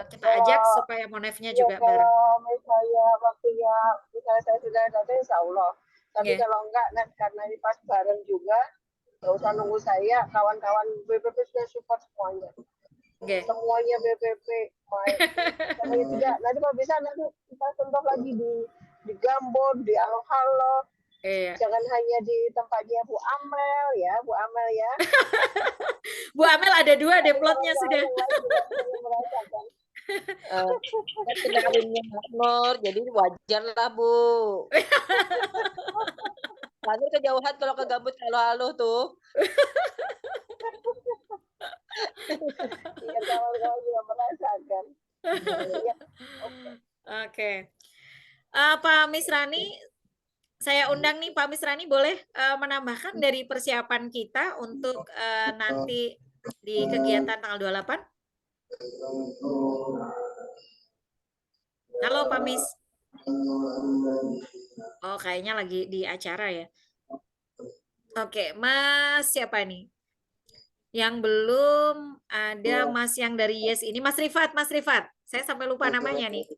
Kita ajak supaya Monefnya juga bareng. Kalau misalnya waktunya misalnya saya sudah datang, insya Allah. Tapi kalau enggak, karena ini pas bareng juga, nggak usah nunggu saya. Kawan-kawan BPP sudah support semuanya. Semuanya BPP. Kalau tidak, nanti kalau bisa nanti kita contoh lagi di Gambon, di Halo-Halo. Jangan hanya di tempatnya Bu Amel ya, Bu Amel ya. Bu Amel ada 2 demplotnya sudah. Sudah kawinnya Mbak Nur, jadi wajar lah Bu. Lalu kejauhan kalau ke Gambut Halo-Halo tuh. Iya, kawan-kawan juga merasakan. Oke. Pak Misrani, saya undang nih Pak Misrani, boleh menambahkan dari persiapan kita untuk nanti di kegiatan tanggal 28? Halo Pak Mis. Oh, kayaknya lagi di acara ya. Oke, Mas siapa nih? Yang belum ada Mas yang dari Yes ini, Mas Rifat. Saya sampai lupa namanya nih.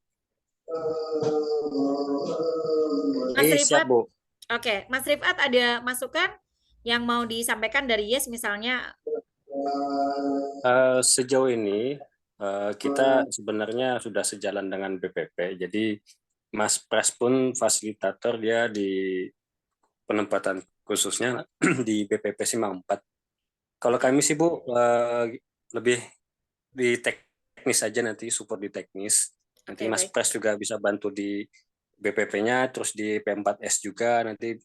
Mas Rifat. Siap, Bu. Oke, Mas Rifat ada masukan yang mau disampaikan dari Yes misalnya? Sejauh ini kita sebenarnya sudah sejalan dengan BPP. Jadi Mas Pres pun fasilitator dia di penempatan khususnya di BPP Simang 4. Kalau kami sih Bu lebih di teknis aja, nanti support di teknis. Nanti Mas Pres juga bisa bantu di BPP-nya, terus di P4S juga nanti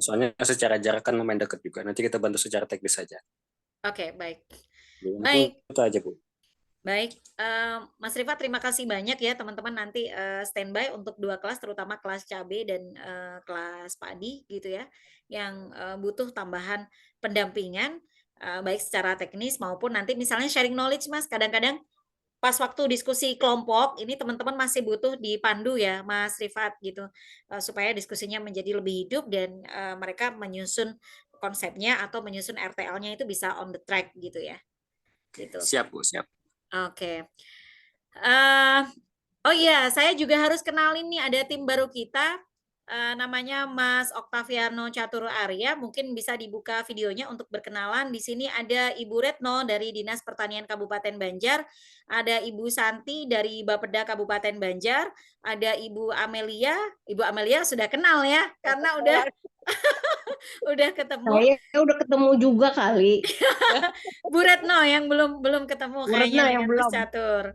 soalnya secara jarak kan lumayan dekat juga. Nanti kita bantu secara teknis saja. Oke, baik. Baik. Itu aja Bu. Baik, Mas Rifat terima kasih banyak ya teman-teman, nanti standby untuk 2 kelas, terutama kelas cabai dan kelas padi gitu ya, yang butuh tambahan pendampingan baik secara teknis maupun nanti misalnya sharing knowledge Mas, kadang-kadang pas waktu diskusi kelompok ini teman-teman masih butuh dipandu ya Mas Rifat gitu, supaya diskusinya menjadi lebih hidup dan mereka menyusun konsepnya atau menyusun RTL-nya itu bisa on the track gitu ya. Gitu. Siap Bu, siap. Oke. Oh iya, saya juga harus kenalin nih ada tim baru kita. Namanya Mas Oktaviano Catur Arya, mungkin bisa dibuka videonya untuk berkenalan. Di sini ada Ibu Retno dari Dinas Pertanian Kabupaten Banjar, ada Ibu Santi dari Bapeda Kabupaten Banjar, ada Ibu Amelia sudah kenal ya, karena udah ketemu. Saya udah ketemu juga kali. Bu Retno yang belum ketemu Bu kayaknya Retno yang dengan Mas belum. Catur.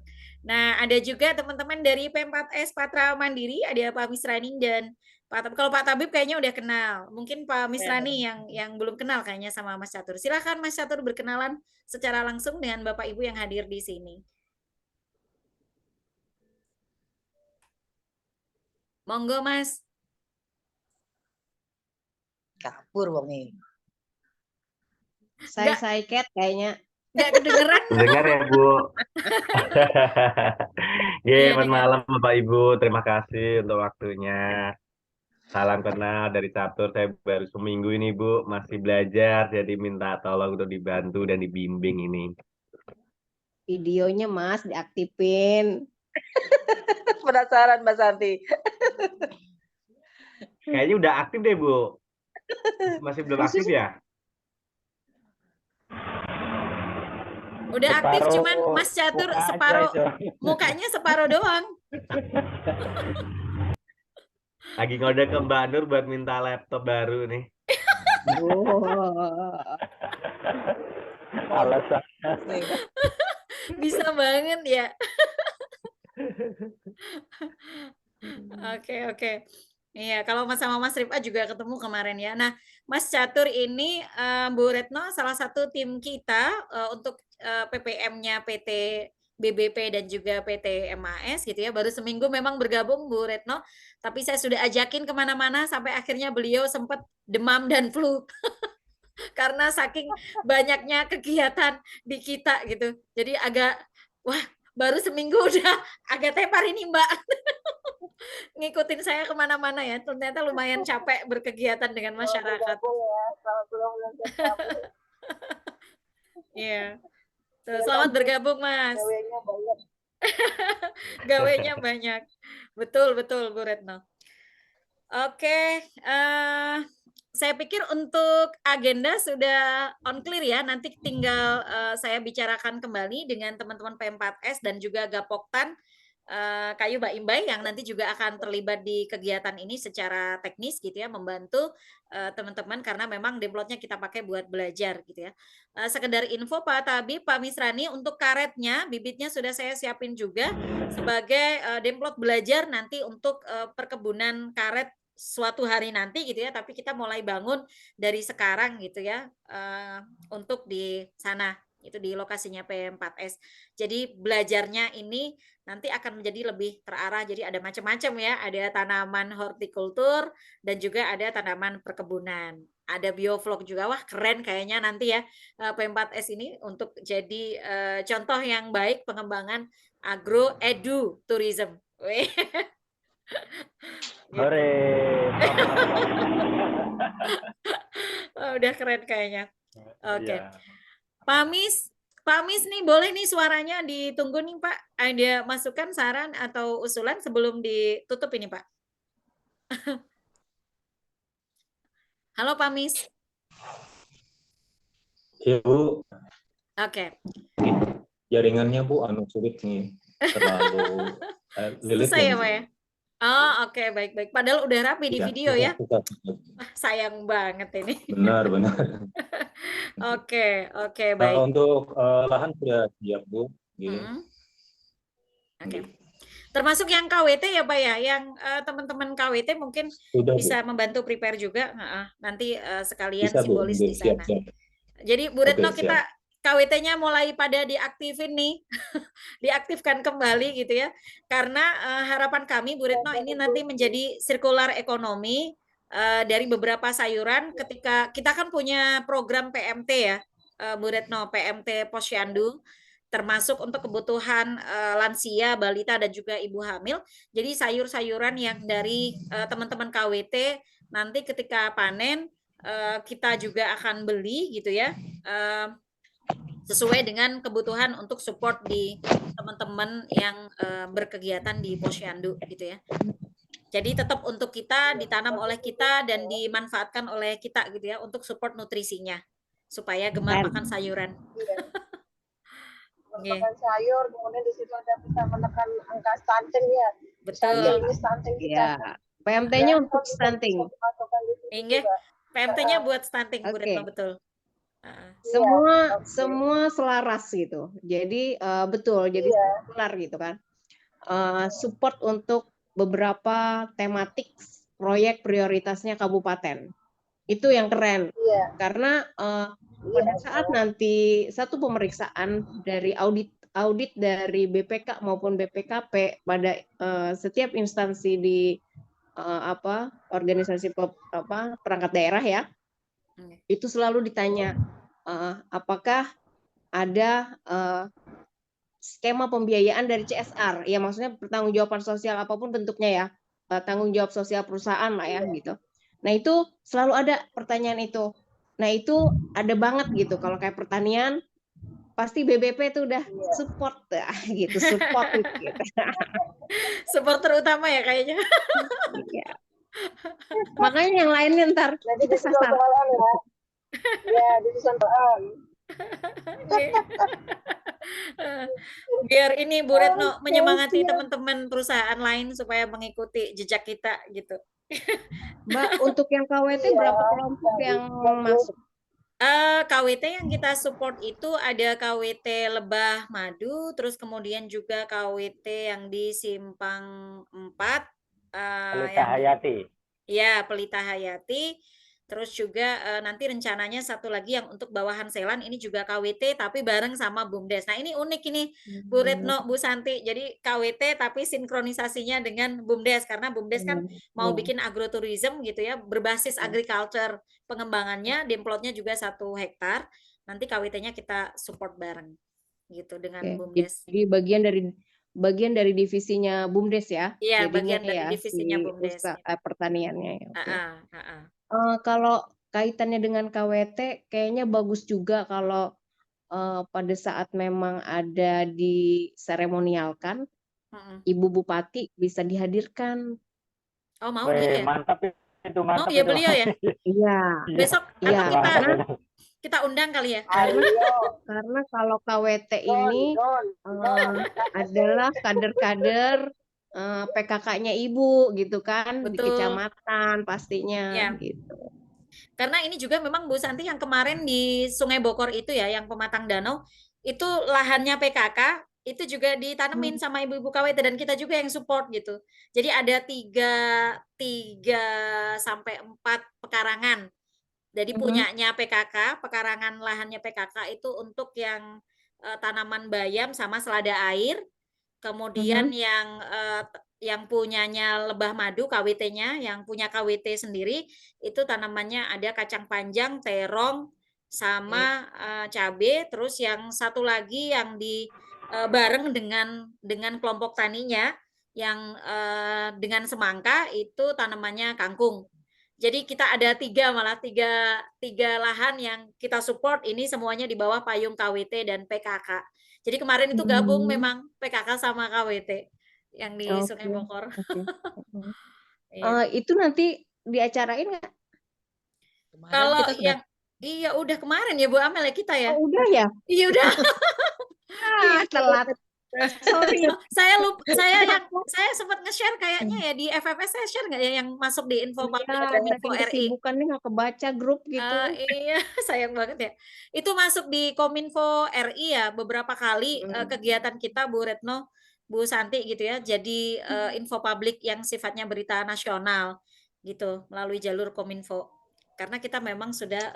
Nah, ada juga teman-teman dari P4S Patra Mandiri, ada Pak Misrani dan Pak Tabib. Kalau Pak Tabib kayaknya udah kenal. Mungkin Pak Misrani yang belum kenal kayaknya sama Mas Catur. Silakan Mas Catur berkenalan secara langsung dengan Bapak Ibu yang hadir di sini. Monggo Mas. Kabur wong ini. Saya cat kayaknya. Nggak kedengeran. Dengar ya Bu. Selamat malam Bapak Ibu. Terima kasih untuk waktunya. Salam kenal dari Catur. Saya baru seminggu ini Bu, masih belajar. Jadi minta tolong untuk dibantu dan dibimbing ini. Videonya Mas diaktifin. Penasaran Mbak Santi. Kayaknya udah aktif deh Bu. Masih belum aktif ya? Udah aktif, cuman Mas Catur separuh, mukanya separuh doang. Lagi ngode ke Mbak Nur buat minta laptop baru nih. Alasannya. Bisa banget ya. Oke. Iya, kalau sama Mas Rifat juga ketemu kemarin ya. Nah, Mas Catur ini Bu Retno salah satu tim kita untuk PPM-nya PT BBP dan juga PT MAS gitu ya. Baru seminggu memang bergabung Bu Retno, tapi saya sudah ajakin kemana-mana sampai akhirnya beliau sempat demam dan flu. Karena saking banyaknya kegiatan di kita gitu. Jadi baru seminggu udah agak tepar ini Mbak. Ngikutin saya kemana-mana ya, ternyata lumayan capek berkegiatan dengan masyarakat. Iya. Selamat bergabung Mas. Gawenya banyak. Betul Bu Retno. Oke, saya pikir untuk agenda sudah on clear ya. Nanti tinggal saya bicarakan kembali dengan teman-teman P4S dan juga Gapoktan Kayu Mbak Imbai yang nanti juga akan terlibat di kegiatan ini secara teknis gitu ya, membantu teman-teman karena memang demplotnya kita pakai buat belajar gitu ya. Sekedar info Pak Tabib, Pak Misrani, untuk karetnya, bibitnya sudah saya siapin juga sebagai demplot belajar nanti untuk perkebunan karet suatu hari nanti gitu ya, tapi kita mulai bangun dari sekarang gitu ya, untuk di sana itu di lokasinya P4S. Jadi belajarnya ini nanti akan menjadi lebih terarah. Jadi ada macam-macam ya, ada tanaman hortikultur dan juga ada tanaman perkebunan. Ada biovlog juga, wah keren kayaknya nanti ya P4S ini untuk jadi contoh yang baik pengembangan agro edu tourism. Hore. Udah keren kayaknya. Oke. Pak Mis nih boleh nih suaranya ditunggu nih Pak. Ada masukan, saran atau usulan sebelum ditutup ini Pak. Halo Pak Mis. Iya Bu. Oke. Jaringannya Bu sulit nih. Terlalu susah ya Pak ya? Oh oke, baik. Padahal udah rapi di video ya. Sayang banget ini. Benar. Oke, baik. Untuk lahan sudah siap Bu. Oke. Termasuk yang KWT ya Pak ya, yang teman-teman KWT mungkin sudah, bisa Bu membantu prepare juga. Nanti sekalian bisa, simbolis Bu, di sana. Siap. Jadi Bu Retno kita KWT-nya mulai pada diaktifin nih, diaktifkan kembali gitu ya. Karena harapan kami Bu Retno ini nanti menjadi sirkular ekonomi dari beberapa sayuran. Ketika kita kan punya program PMT ya, Bu Retno, PMT Posyandu. termasuk untuk kebutuhan lansia, balita dan juga ibu hamil. Jadi sayur-sayuran yang dari teman-teman KWT nanti ketika panen kita juga akan beli gitu ya, sesuai dengan kebutuhan untuk support di teman-teman yang berkegiatan di Posyandu gitu ya. Jadi tetap untuk kita, ditanam oleh kita dan dimanfaatkan oleh kita gitu ya untuk support nutrisinya supaya gemar makan sayuran. Makan sayur, kemudian di situ ada bisa menekan angka stunting ya. Betul. Ini stunting kita. PMT-nya untuk stunting. Inggih, PMT-nya buat stunting, Bu Retno, betul. Semua selaras gitu. Jadi betul, jadi similar gitu kan. Support untuk beberapa tematik proyek prioritasnya kabupaten. Itu yang keren. Karena pada saat nanti satu pemeriksaan dari audit dari BPK maupun BPKP pada setiap instansi di organisasi perangkat daerah ya, itu selalu ditanya apakah ada skema pembiayaan dari CSR, ya maksudnya pertanggungjawaban sosial apapun bentuknya ya, tanggung jawab sosial perusahaan lah ya gitu. Nah itu selalu ada pertanyaan itu. Nah itu ada banget gitu kalau kayak pertanian pasti BBP itu udah support gitu, support gitu. Support terutama ya kayaknya. Ya. Makanya yang lainnya ntar kita sasar. Ya, disantarkan. Biar ini Bu Retno menyemangati teman-teman perusahaan lain supaya mengikuti jejak kita gitu. Mbak, untuk yang KWT berapa kelompok yang masuk? KWT yang kita support itu ada KWT Lebah Madu, terus kemudian juga KWT yang di Simpang 4. Pelita Hayati. Ya, Pelita Hayati. Terus juga nanti rencananya satu lagi yang untuk bawahan Selan ini juga KWT tapi bareng sama BUMDes. Nah ini unik ini Bu Retno, Bu Santi. Jadi KWT tapi sinkronisasinya dengan BUMDes karena BUMDes kan mau bikin agrotourism gitu ya, berbasis agriculture. Pengembangannya demplotnya juga 1 hektar. Nanti KWT-nya kita support bareng gitu dengan BUMDes. Jadi bagian dari divisinya BUMDes ya? Iya, jadinya bagian dari divisinya BUMDes. Pertaniannya ya. Okay. Kalau kaitannya dengan KWT, kayaknya bagus juga kalau pada saat memang ada di seremonialkan, Ibu Bupati bisa dihadirkan. Oh mau dia ya? Mantap itu, mantap. Mau ya beliau ya? Iya. Besok kita undang kali ya? Karena kalau KWT ini adalah kader-kader PKK-nya Ibu gitu kan. Betul. Di kecamatan pastinya gitu. Karena ini juga memang Bu Santi yang kemarin di Sungai Bokor itu ya, yang pematang danau, itu lahannya PKK, itu juga ditanemin sama ibu-ibu KWT dan kita juga yang support gitu. Jadi ada 3 sampai 4 pekarangan. Jadi punyanya PKK, pekarangan lahannya PKK itu untuk yang tanaman bayam sama selada air. Kemudian yang punyanya Lebah Madu KWT-nya, yang punya KWT sendiri itu tanamannya ada kacang panjang, terong, sama cabe. Terus yang satu lagi yang di bareng dengan kelompok taninya yang dengan semangka itu tanamannya kangkung. Jadi kita ada tiga lahan yang kita support, ini semuanya di bawah payung KWT dan PKK. Jadi kemarin itu gabung memang PKK sama KWT yang di Sungai Bokor. Itu nanti diacarain nggak? Kalau yang iya udah kemarin ya Bu Amel ya kita ya. Oh, udah ya? Iya udah. Telat. Sorry. Saya sempat nge-share kayaknya ya di FFS, saya share nggak ya yang masuk di info publik dan info RI. Bukannya nggak kebaca grup gitu. Iya, sayang banget ya. Itu masuk di Kominfo RI ya beberapa kali kegiatan kita Bu Retno, Bu Santi gitu ya. Jadi info publik yang sifatnya berita nasional gitu melalui jalur Kominfo. Karena kita memang sudah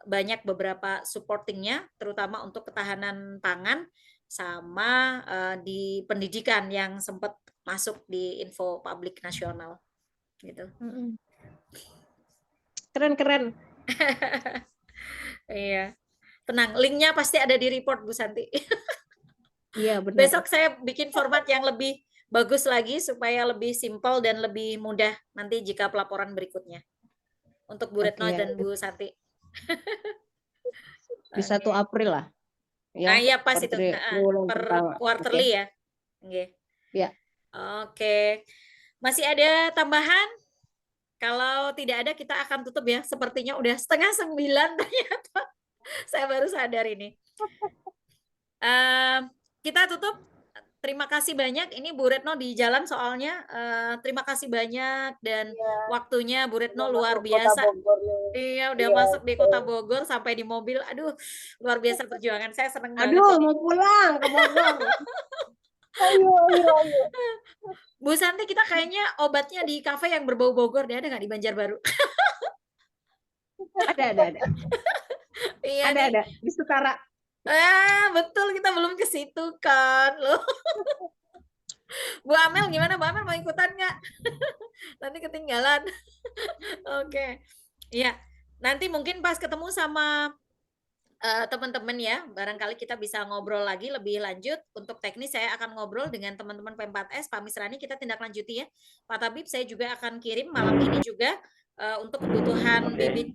banyak beberapa supportingnya, terutama untuk ketahanan pangan sama di pendidikan yang sempat masuk di info publik nasional gitu. Keren. Iya. Tenang, linknya pasti ada di report Bu Santi. Iya benar. Besok saya bikin format yang lebih bagus lagi supaya lebih simpel dan lebih mudah nanti jika pelaporan berikutnya untuk Bu Retno Oke. dan Bu Santi. Di 1 April lah. Nah, iya pas per itu bulan per pertama. quarterly Oke. ya. Oke. Ya. Oke. Masih ada tambahan? Kalau tidak ada kita akan tutup ya. Sepertinya udah 8:30 ternyata. Saya baru sadar ini. Kita tutup. Terima kasih banyak. Ini Bu Retno di jalan soalnya. Terima kasih banyak dan waktunya Bu Retno luar biasa. Iya, udah masuk di Kota Bogor sampai di mobil. Aduh, luar biasa perjuangan. Saya seneng banget. Aduh, mau pulang ke Bogor. Ayo. Bu Santi, kita kayaknya obatnya di kafe yang berbau Bogor deh, ada nggak di Banjarbaru? Ada. Iya Ada di Sutara. Betul, kita belum ke situ kan loh. Bu Amel gimana? Bu Amel mau ikutan nggak? Nanti ketinggalan. Oke. Iya, nanti mungkin pas ketemu sama teman-teman ya, barangkali kita bisa ngobrol lagi lebih lanjut. Untuk teknis saya akan ngobrol dengan teman-teman P4S, Pak Misrani, kita tindak lanjuti ya. Pak Tabib, saya juga akan kirim malam ini juga untuk kebutuhan bibit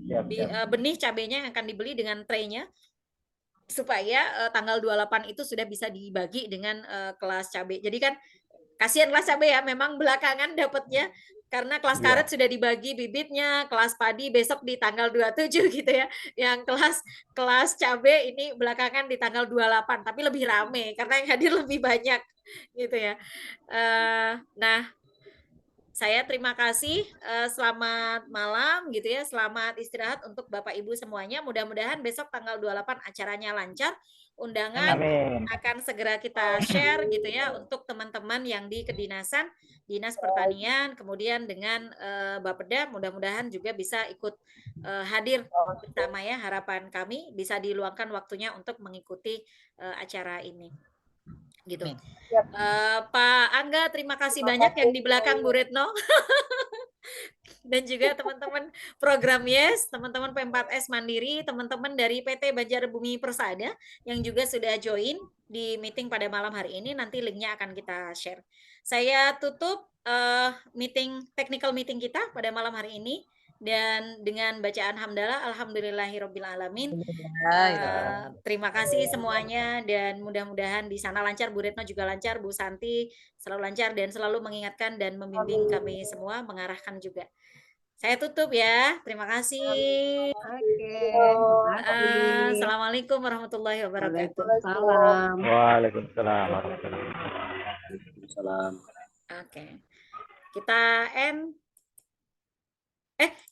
benih cabenya yang akan dibeli dengan tray-nya, supaya tanggal 28 itu sudah bisa dibagi dengan kelas cabai. Jadi kan kasihan kelas cabai ya, memang belakangan dapatnya karena kelas karet sudah dibagi bibitnya, kelas padi besok di tanggal 27 gitu ya. Yang kelas cabai ini belakangan di tanggal 28, tapi lebih rame karena yang hadir lebih banyak gitu ya. Nah, saya terima kasih, selamat malam gitu ya, selamat istirahat untuk Bapak Ibu semuanya. Mudah-mudahan besok tanggal 28 acaranya lancar. Undangan akan segera kita share gitu ya untuk teman-teman yang di kedinasan, Dinas Pertanian, kemudian dengan Bapeda, mudah-mudahan juga bisa ikut hadir bersama ya. Harapan kami bisa diluangkan waktunya untuk mengikuti acara ini. Gitu. Pak Angga, terima kasih banyak yang di belakang Bu Retno. Dan juga teman-teman program Yes, teman-teman P4S Mandiri, teman-teman dari PT Banjar Bumi Persada yang juga sudah join di meeting pada malam hari ini. Nanti linknya akan kita share. Saya tutup technical meeting kita pada malam hari ini dan dengan bacaan hamdalah alhamdulillahirabbil alamin. Terima kasih semuanya dan mudah-mudahan di sana lancar, Bu Retno juga lancar, Bu Santi selalu lancar dan selalu mengingatkan dan membimbing kami semua, mengarahkan juga. Saya tutup ya. Terima kasih. Oke. Assalamualaikum warahmatullahi wabarakatuh. Waalaikumsalam. Waalaikumsalam warahmatullahi wabarakatuh. Oke. Kita end.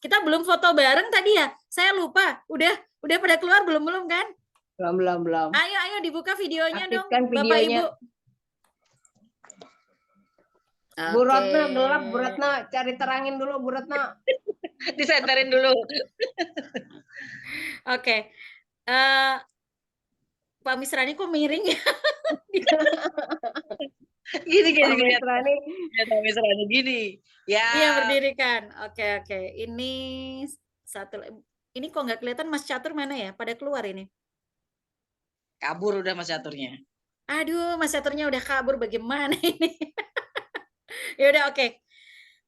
Kita belum foto bareng tadi ya? Saya lupa. Udah pada keluar belum kan? Belum. Ayo dibuka videonya dong, Aktifkan Bapak videonya. Ibu. Bu Retno gelap, Bu Retno cari terangin dulu, Bu Retno. Disenterin dulu. Oke. Pak Misrani kok miring ya? Gini. Pak Misrani gini. Ya. Iya, berdiri kan. Oke. Ini ini kok nggak kelihatan Mas Catur mana ya? Pada keluar ini. Kabur udah Mas Caturnya. Aduh, Mas Caturnya udah kabur, bagaimana ini? Ya udah, oke.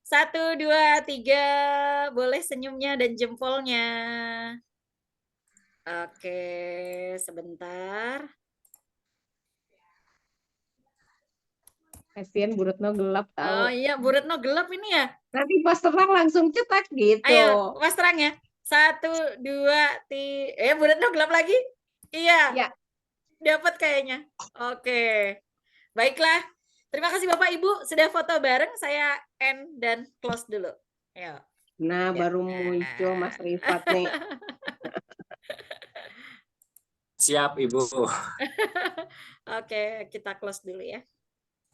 1, 2, 3, boleh senyumnya dan jempolnya. Oke, sebentar. Kasian Bu Retno gelap tahu. Oh iya, Bu Retno gelap ini ya. Nanti pas terang langsung cetak gitu. Ayo, pas terang ya. 1, 2, 3. Bu Retno gelap lagi? Iya. Ya. Dapat kayaknya. Oke. Baiklah. Terima kasih Bapak Ibu sudah foto bareng. Saya end dan close dulu. Ayo. Nah, baru muncul Mas Rifat nih. Siap, Ibu. Oke, kita close dulu ya.